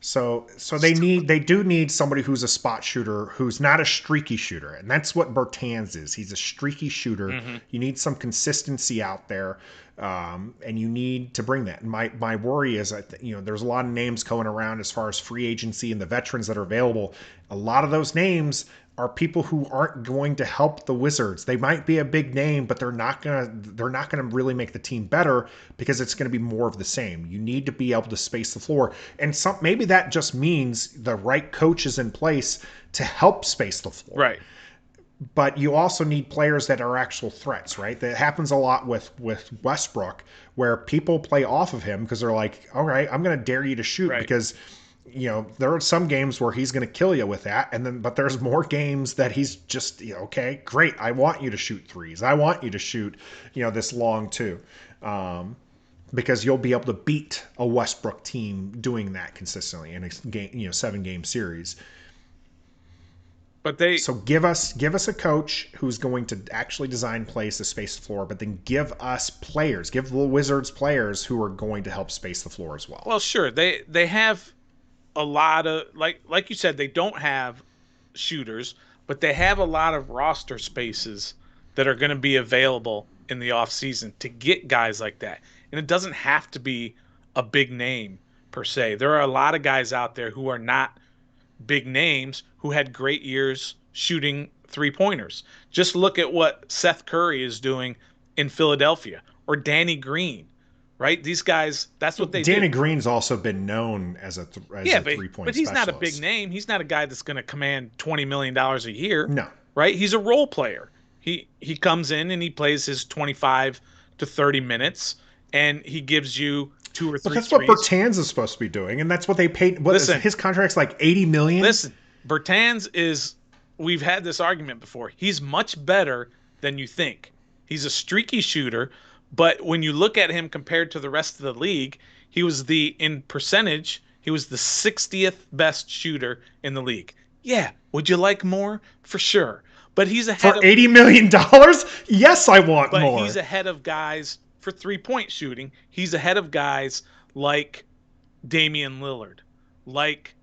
So they do need somebody who's a spot shooter, who's not a streaky shooter, and that's what Bertans is. He's a streaky shooter. You need some consistency out there, and you need to bring that. And my worry is that there's a lot of names going around as far as free agency and the veterans that are available. A lot of those names are people who aren't going to help the Wizards. They might be a big name, but they're not gonna really make the team better, because it's going to be more of the same. You need to be able to space the floor, and maybe that just means the right coach is in place to help space the floor. Right. But you also need players that are actual threats, right? That happens a lot with Westbrook, where people play off of him because they're like, all right, I'm going to dare you to shoot, because there are some games where he's going to kill you with that. But there's more games that he's just, okay, great. I want you to shoot threes. I want you to shoot, this long too. Because you'll be able to beat a Westbrook team doing that consistently in a game, 7-game series. But so give us a coach who's going to actually design plays to space the floor, but then give us players, give the Wizards players who are going to help space the floor as well. Well, sure. They have a lot of, like you said, they don't have shooters, but they have a lot of roster spaces that are going to be available in the offseason to get guys like that. And it doesn't have to be a big name per se. There are a lot of guys out there who are not big names who had great years shooting 3-pointers. Just look at what Seth Curry is doing in Philadelphia, or Danny Green, right? These guys, that's what they do. Danny Green's also been known as a 3-point specialist. But he's not a big name. He's not a guy that's going to command $20 million a year. No. Right? He's a role player. He comes in and he plays his 25 to 30 minutes, and he gives you 2 or 3 But that's threes. what Bertans is supposed to be doing, and that's what they paid. His contract's like $80 million? Listen, Bertans is, we've had this argument before, he's much better than you think. He's a streaky shooter, but when you look at him compared to the rest of the league, in percentage, he was the 60th best shooter in the league. Yeah, would you like more? For sure. But he's ahead for $80 million? Yes, I want more. But he's ahead of guys for 3-point shooting. He's ahead of guys like Damian Lillard, like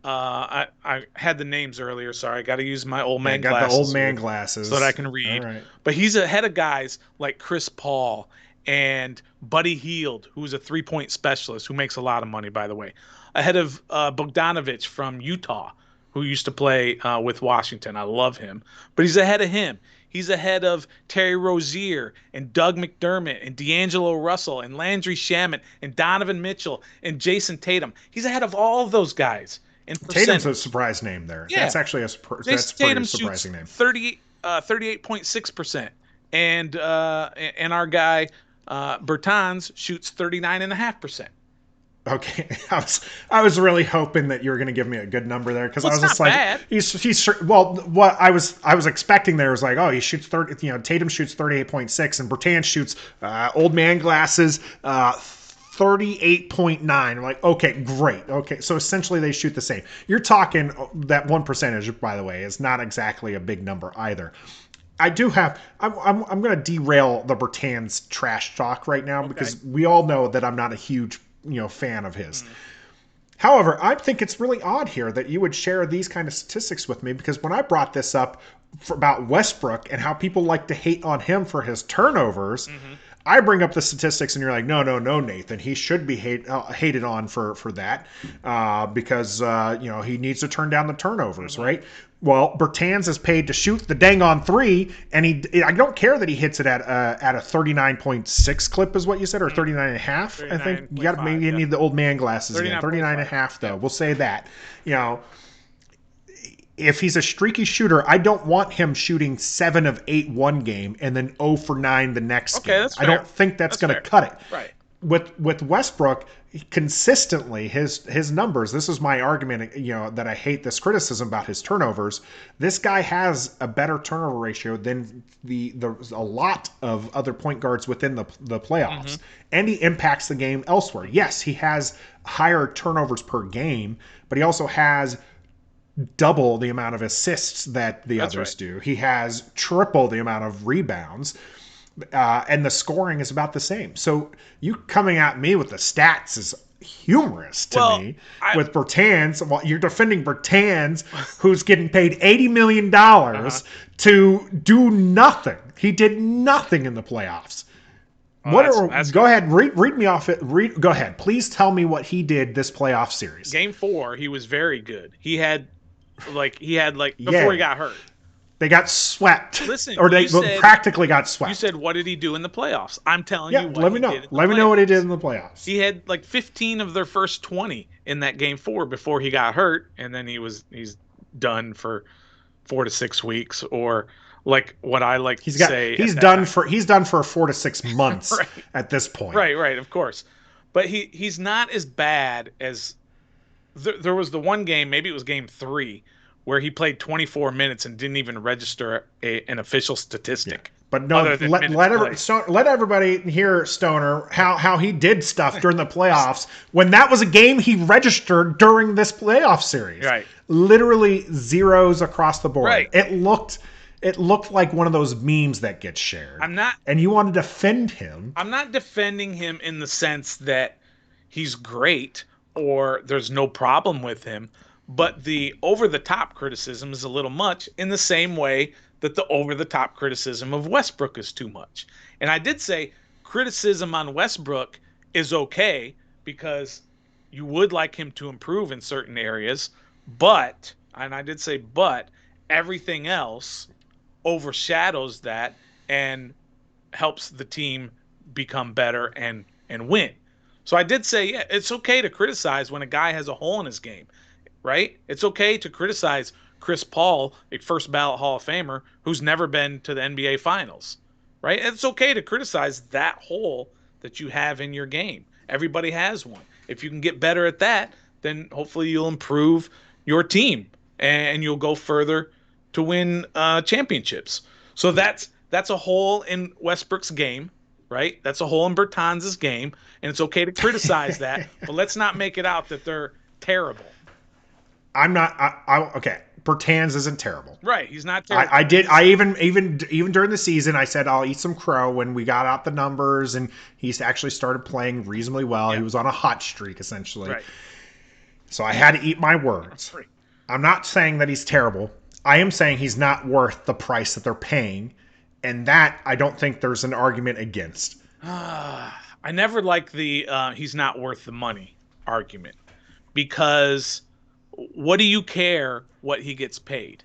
I had the names earlier. Sorry, I got to use my old Yeah, man got the old glasses man here so that I glasses. can All read. right. But he's ahead of guys like Chris Paul and Buddy Hield, who's a 3-point specialist who makes a lot of money, by the way. Ahead of Bogdanovich from Utah, who used to play with Washington. I love him, but he's ahead of him. He's ahead of Terry Rozier and Doug McDermott and D'Angelo Russell and Landry Shamet and Donovan Mitchell and Jason Tatum. He's ahead of all of those guys in Tatum's a percentage. surprise name there. Yeah, That's actually that's Jason pretty Tatum shoots surprising name. 38.6%, and our guy Bertans shoots 39.5%. Okay, I was really hoping that you were going to give me a good number there because Well, I it's was just not like, bad. he's well, what I was expecting there was like, oh, he shoots 30, Tatum shoots 38.6 and Bertans shoots old man glasses 38.9. I'm like, okay, great. Okay, so essentially they shoot the same. You're talking that 1%, by the way, is not exactly a big number either. I do have. I'm going to derail the Bertans trash talk right now because we all know that I'm not a huge fan of his. However, I think it's really odd here that you would share these kind of statistics with me because when I brought this up about Westbrook and how people like to hate on him for his turnovers, I bring up the statistics and you're like, no, Nathan, he should be hated on for that because he needs to turn down the turnovers, right? Well, Bertans is paid to shoot the dang on three, and I don't care that he hits it at a 39.6 clip, is what you said, or 39 and a half. I think you got maybe you need the old man glasses again. 39 and a half, though. We'll say that. If he's a streaky shooter, I don't want him shooting 7 of 8 one game and then 0 for 9 the next game. That's fair. I don't think that's going to cut it. Right. With Westbrook, consistently his numbers. This is my argument. That I hate this criticism about his turnovers. This guy has a better turnover ratio than a lot of other point guards within the playoffs, and he impacts the game elsewhere. Yes, he has higher turnovers per game, but he also has double the amount of assists that the others do. He has triple the amount of rebounds. And the scoring is about the same. So you coming at me with the stats is humorous to me. With Bertans, well, you're defending Bertans, who's getting paid $80 million to do nothing. He did nothing in the playoffs. Go ahead, read me off it. Go ahead, please tell me what he did this playoff series. Game 4, he was very good. He had before he got hurt. They got swept. Listen, or they practically got swept. You said, what did he do in the playoffs? I'm telling you what let me know. Let me know what he did in the playoffs. He had 15 of their first 20 in that game 4 before he got hurt, and then he's done for 4 to 6 weeks, or like what I like to say. He's done for 4 to 6 months at this point. Right, of course. But he's not as bad as there was the one game, maybe it was game 3, where he played 24 minutes and didn't even register an official statistic. Yeah. But no, let everybody hear, Stoner, how he did stuff during the playoffs when that was a game he registered during this playoff series. Right. Literally zeros across the board. Right. It looked like one of those memes that gets shared. And you want to defend him. I'm not defending him in the sense that he's great or there's no problem with him. But the over-the-top criticism is a little much, in the same way that the over-the-top criticism of Westbrook is too much. And I did say criticism on Westbrook is okay because you would like him to improve in certain areas, but everything else overshadows that and helps the team become better and win. So I did say, yeah, it's okay to criticize when a guy has a hole in his game. Right? It's okay to criticize Chris Paul, a first ballot Hall of Famer, who's never been to the NBA Finals. Right? It's okay to criticize that hole that you have in your game. Everybody has one. If you can get better at that, then hopefully you'll improve your team and you'll go further to win championships. So that's a hole in Westbrook's game, right? That's a hole in Bertans' game, and it's okay to criticize that, but let's not make it out that they're terrible. I'm not. Okay. Bertans isn't terrible. Right. He's not terrible. I even during the season, I said I'll eat some crow when we got out the numbers, and he's actually started playing reasonably well. Yeah. He was on a hot streak essentially. Right. So I had to eat my words. I'm not saying that he's terrible. I am saying he's not worth the price that they're paying. And that I don't think there's an argument against. I never like the he's not worth the money argument, because what do you care what he gets paid?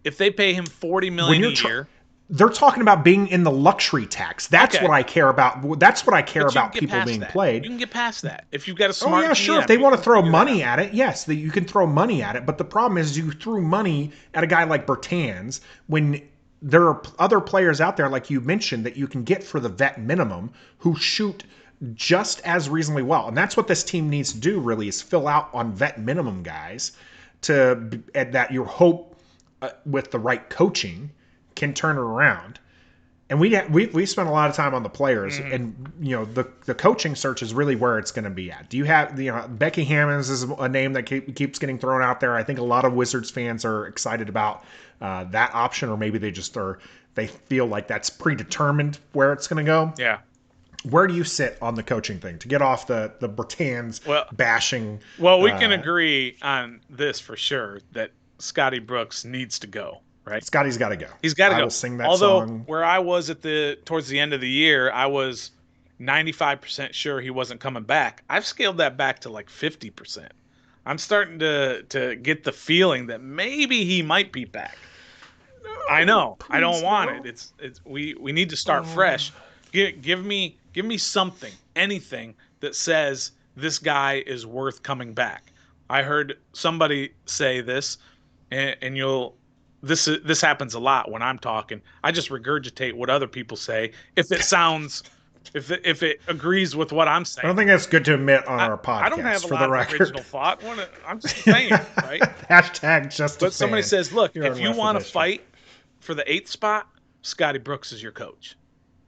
If they pay him 40 When million a you're year, they're talking about being in the luxury tax. That's okay, what I care about. That's what I care but you can about, get people past being that. You played. can get past that. If you've got a Oh yeah, smart sure. If GM, they you want to can throw figure that money out. at it, yes, you can throw money at it. But the problem is, you threw money at a guy like Bertans when there are other players out there, like you mentioned, that you can get for the vet minimum who shoot just as reasonably well. And that's what this team needs to do. Really, is fill out on vet minimum guys to that your hope with the right coaching can turn it around. And we spent a lot of time on the players, and the coaching search is really where it's going to be at. Do you have Becky Hammonds is a name that keeps getting thrown out there. I think a lot of Wizards fans are excited about that option, or maybe they feel like that's predetermined where it's going to go. Yeah. Where do you sit on the coaching thing to get off the Bertans Well, bashing? we can agree on this for sure that Scotty Brooks needs to go, right? Scotty's got to go. He's got to I go. will sing that Although song. where I was towards the end of the year, I was 95% sure he wasn't coming back. I've scaled that back to like 50%. I'm starting to get the feeling that maybe he might be back. I know. I don't want it. It's we need to start fresh. Give me something, anything that says this guy is worth coming back. I heard somebody say this, and you'll this happens a lot when I'm talking. I just regurgitate what other people say if it sounds if it agrees with what I'm I don't saying. think that's good to admit on our I don't have podcast, a for the lot of record. original thought. I'm just saying, right? Hashtag just a But somebody fan. says, look, Here if on you Rest want to Edition. fight for the eighth spot, Scotty Brooks is your coach,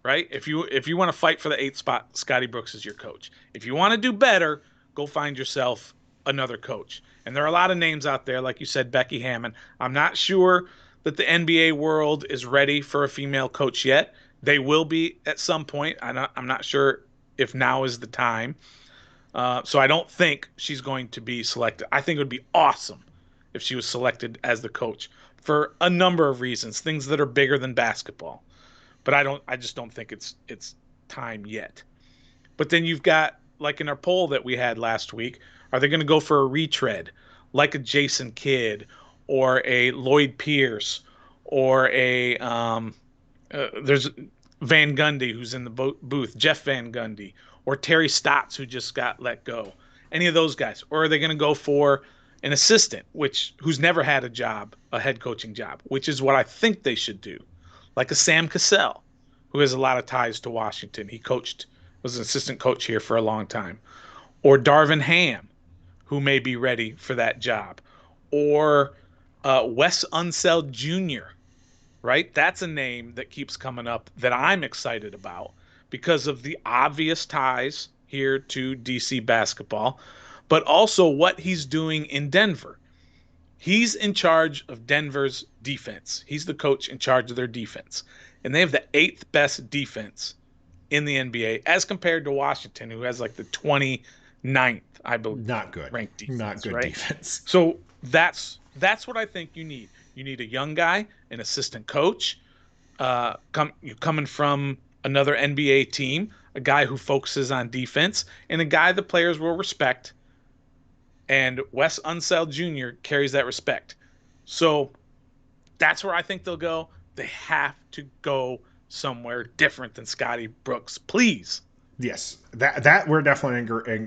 right? If you want to fight for the eighth spot, Scotty Brooks is your coach. If you want to do better, go find yourself another coach. And there are a lot of names out there, like you said, Becky Hammond. I'm not sure that the NBA world is ready for a female coach yet. They will be at some point. I'm not sure if now is the time. So I don't think she's going to be selected. I think it would be awesome if she was selected as the coach for a number of reasons, things that are bigger than basketball. But I just don't think it's time yet. But then you've got, like in our poll that we had last week, are they going to go for a retread like a Jason Kidd or a Lloyd Pierce or there's Van Gundy who's in the booth, Jeff Van Gundy, or Terry Stotts who just got let go. Any of those guys, or are they going to go for an assistant, who's never had a job, a head coaching job, which is what I think they should do, like a Sam Cassell, who has a lot of ties to Washington. He was an assistant coach here for a long time, or Darvin Ham, who may be ready for that job, or Wes Unseld Jr., right? That's a name that keeps coming up that I'm excited about because of the obvious ties here to DC basketball, but also what he's doing in Denver. He's in charge of Denver's defense. He's the coach in charge of their defense. And they have the eighth best defense in the NBA as compared to Washington, who has like the 29th, I believe. Not good. Ranked defense. Not good right? defense. So that's what I think you need. You need a young guy, an assistant coach, coming from another NBA team, a guy who focuses on defense, and a guy the players will respect. And Wes Unseld Jr. carries that respect. So that's where I think they'll go. They have to go somewhere different than Scotty Brooks, please. Yes, that we're definitely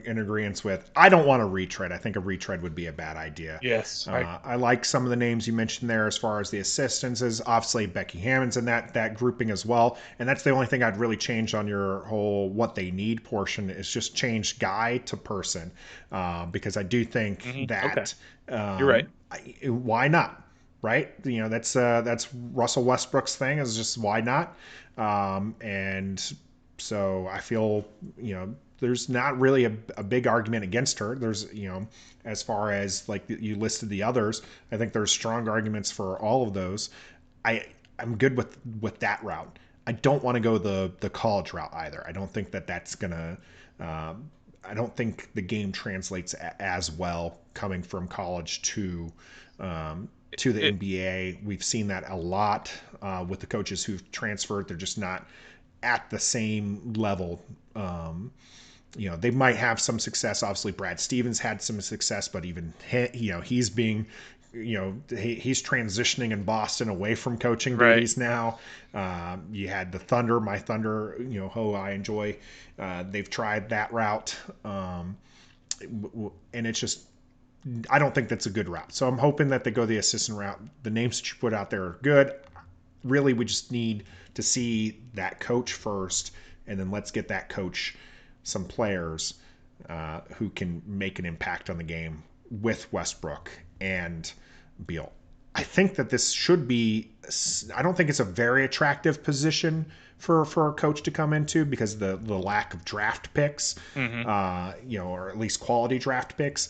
in agreement with. I don't want a retread. I think a retread would be a bad idea. Yes, I like some of the names you mentioned there as far as the assistants. Is obviously Becky Hammond's in that grouping as well, and that's the only thing I'd really change on your whole what they need portion is just change guy to person, because I do think that you're right. Why not? Right? That's Russell Westbrook's thing is just why not, and. So I feel, there's not really a big argument against her. There's, as far as like you listed the others, I think there's strong arguments for all of those. I'm good with that route. I don't want to go the college route either. I don't think that's gonna I don't think the game translates as well coming from college to the NBA. We've seen that a lot with the coaches who've transferred. They're just not at the same level. They might have some success. Obviously, Brad Stevens had some success, but even he's being, he's transitioning in Boston away from coaching duties now. You had the Thunder, my Thunder, who I enjoy. They've tried that route, and it's just, I don't think that's a good route. So I'm hoping that they go the assistant route. The names that you put out there are good. Really, we just need to see that coach first, and then let's get that coach some players who can make an impact on the game with Westbrook and Beal. I think that this should be, I don't think it's a very attractive position for a coach to come into because of the lack of draft picks, or at least quality draft picks.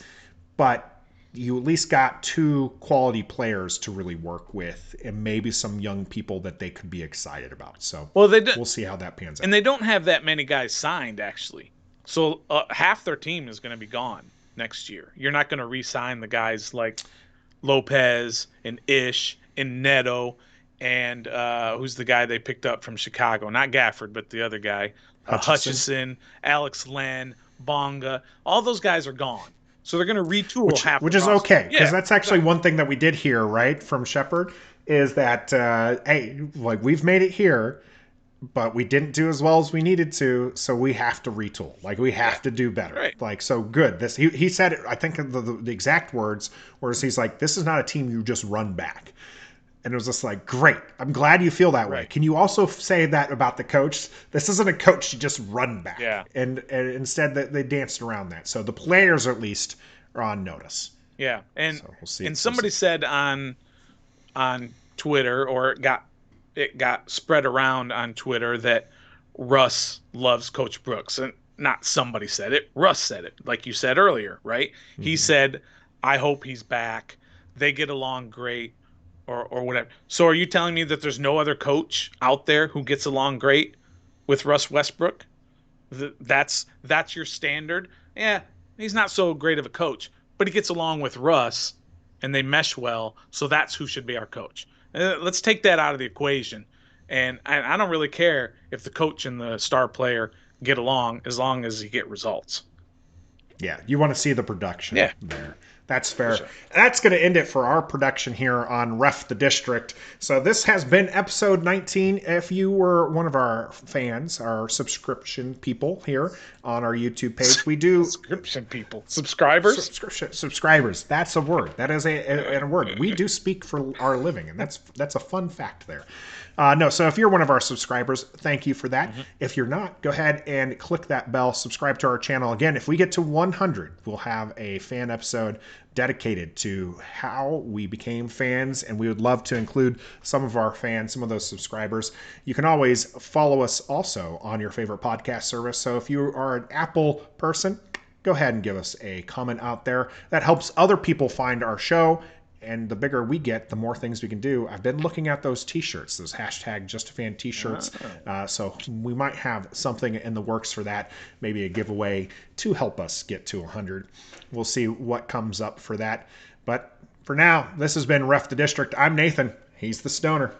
But you at least got 2 quality players to really work with and maybe some young people that they could be excited about. So we'll see how that pans out. And they don't have that many guys signed, actually. So half their team is going to be gone next year. You're not going to re-sign the guys like Lopez and Ish and Neto and who's the guy they picked up from Chicago? Not Gafford, but the other guy. Hutchison, Alex Len, Bonga. All those guys are gone. So they're going to retool half. Which is okay, because that's actually one thing that we did hear, right, from Shepard, is that, hey, like, we've made it here, but we didn't do as well as we needed to, so we have to retool. Like, we have to do better. Right. Like, so good. He said it, I think the exact words, whereas he's like, this is not a team you just run back. And it was just like, great. I'm glad you feel that way. Can you also say that about the coach? This isn't a coach you just run back. Yeah. And instead they danced around that. So the players at least are on notice. Yeah. And so we'll see. And somebody said on Twitter, or it got spread around on Twitter, that Russ loves Coach Brooks. And not somebody said it. Russ said it, like you said earlier, right? Mm-hmm. He said, I hope he's back. They get along great. Or whatever. So are you telling me that there's no other coach out there who gets along great with Russ Westbrook? That's your standard? Yeah, he's not so great of a coach, but he gets along with Russ, and they mesh well, so that's who should be our coach. Let's take that out of the equation. And I don't really care if the coach and the star player get along as long as you get results. Yeah, you want to see the production there. That's fair. Sure. That's going to end it for our production here on Ref the District. So this has been episode 19. If you were one of our fans, our subscription people here on our YouTube page, we do... Subscription people. Subscribers? Subscribers. That's a word. That is a word. We do speak for our living, and that's a fun fact there. So if you're one of our subscribers, thank you for that. Mm-hmm. If you're not, go ahead and click that bell, subscribe to our channel. Again, if we get to 100, we'll have a fan episode dedicated to how we became fans, and we would love to include some of our fans, some of those subscribers. You can always follow us also on your favorite podcast service. So if you are an Apple person, go ahead and give us a comment out there. That helps other people find our show. And the bigger we get, the more things we can do. I've been looking at those t-shirts, those hashtag #JustAFan t-shirts. So we might have something in the works for that, maybe a giveaway to help us get to 100. We'll see what comes up for that. But for now, this has been Ref the District. I'm Nathan. He's the Stoner.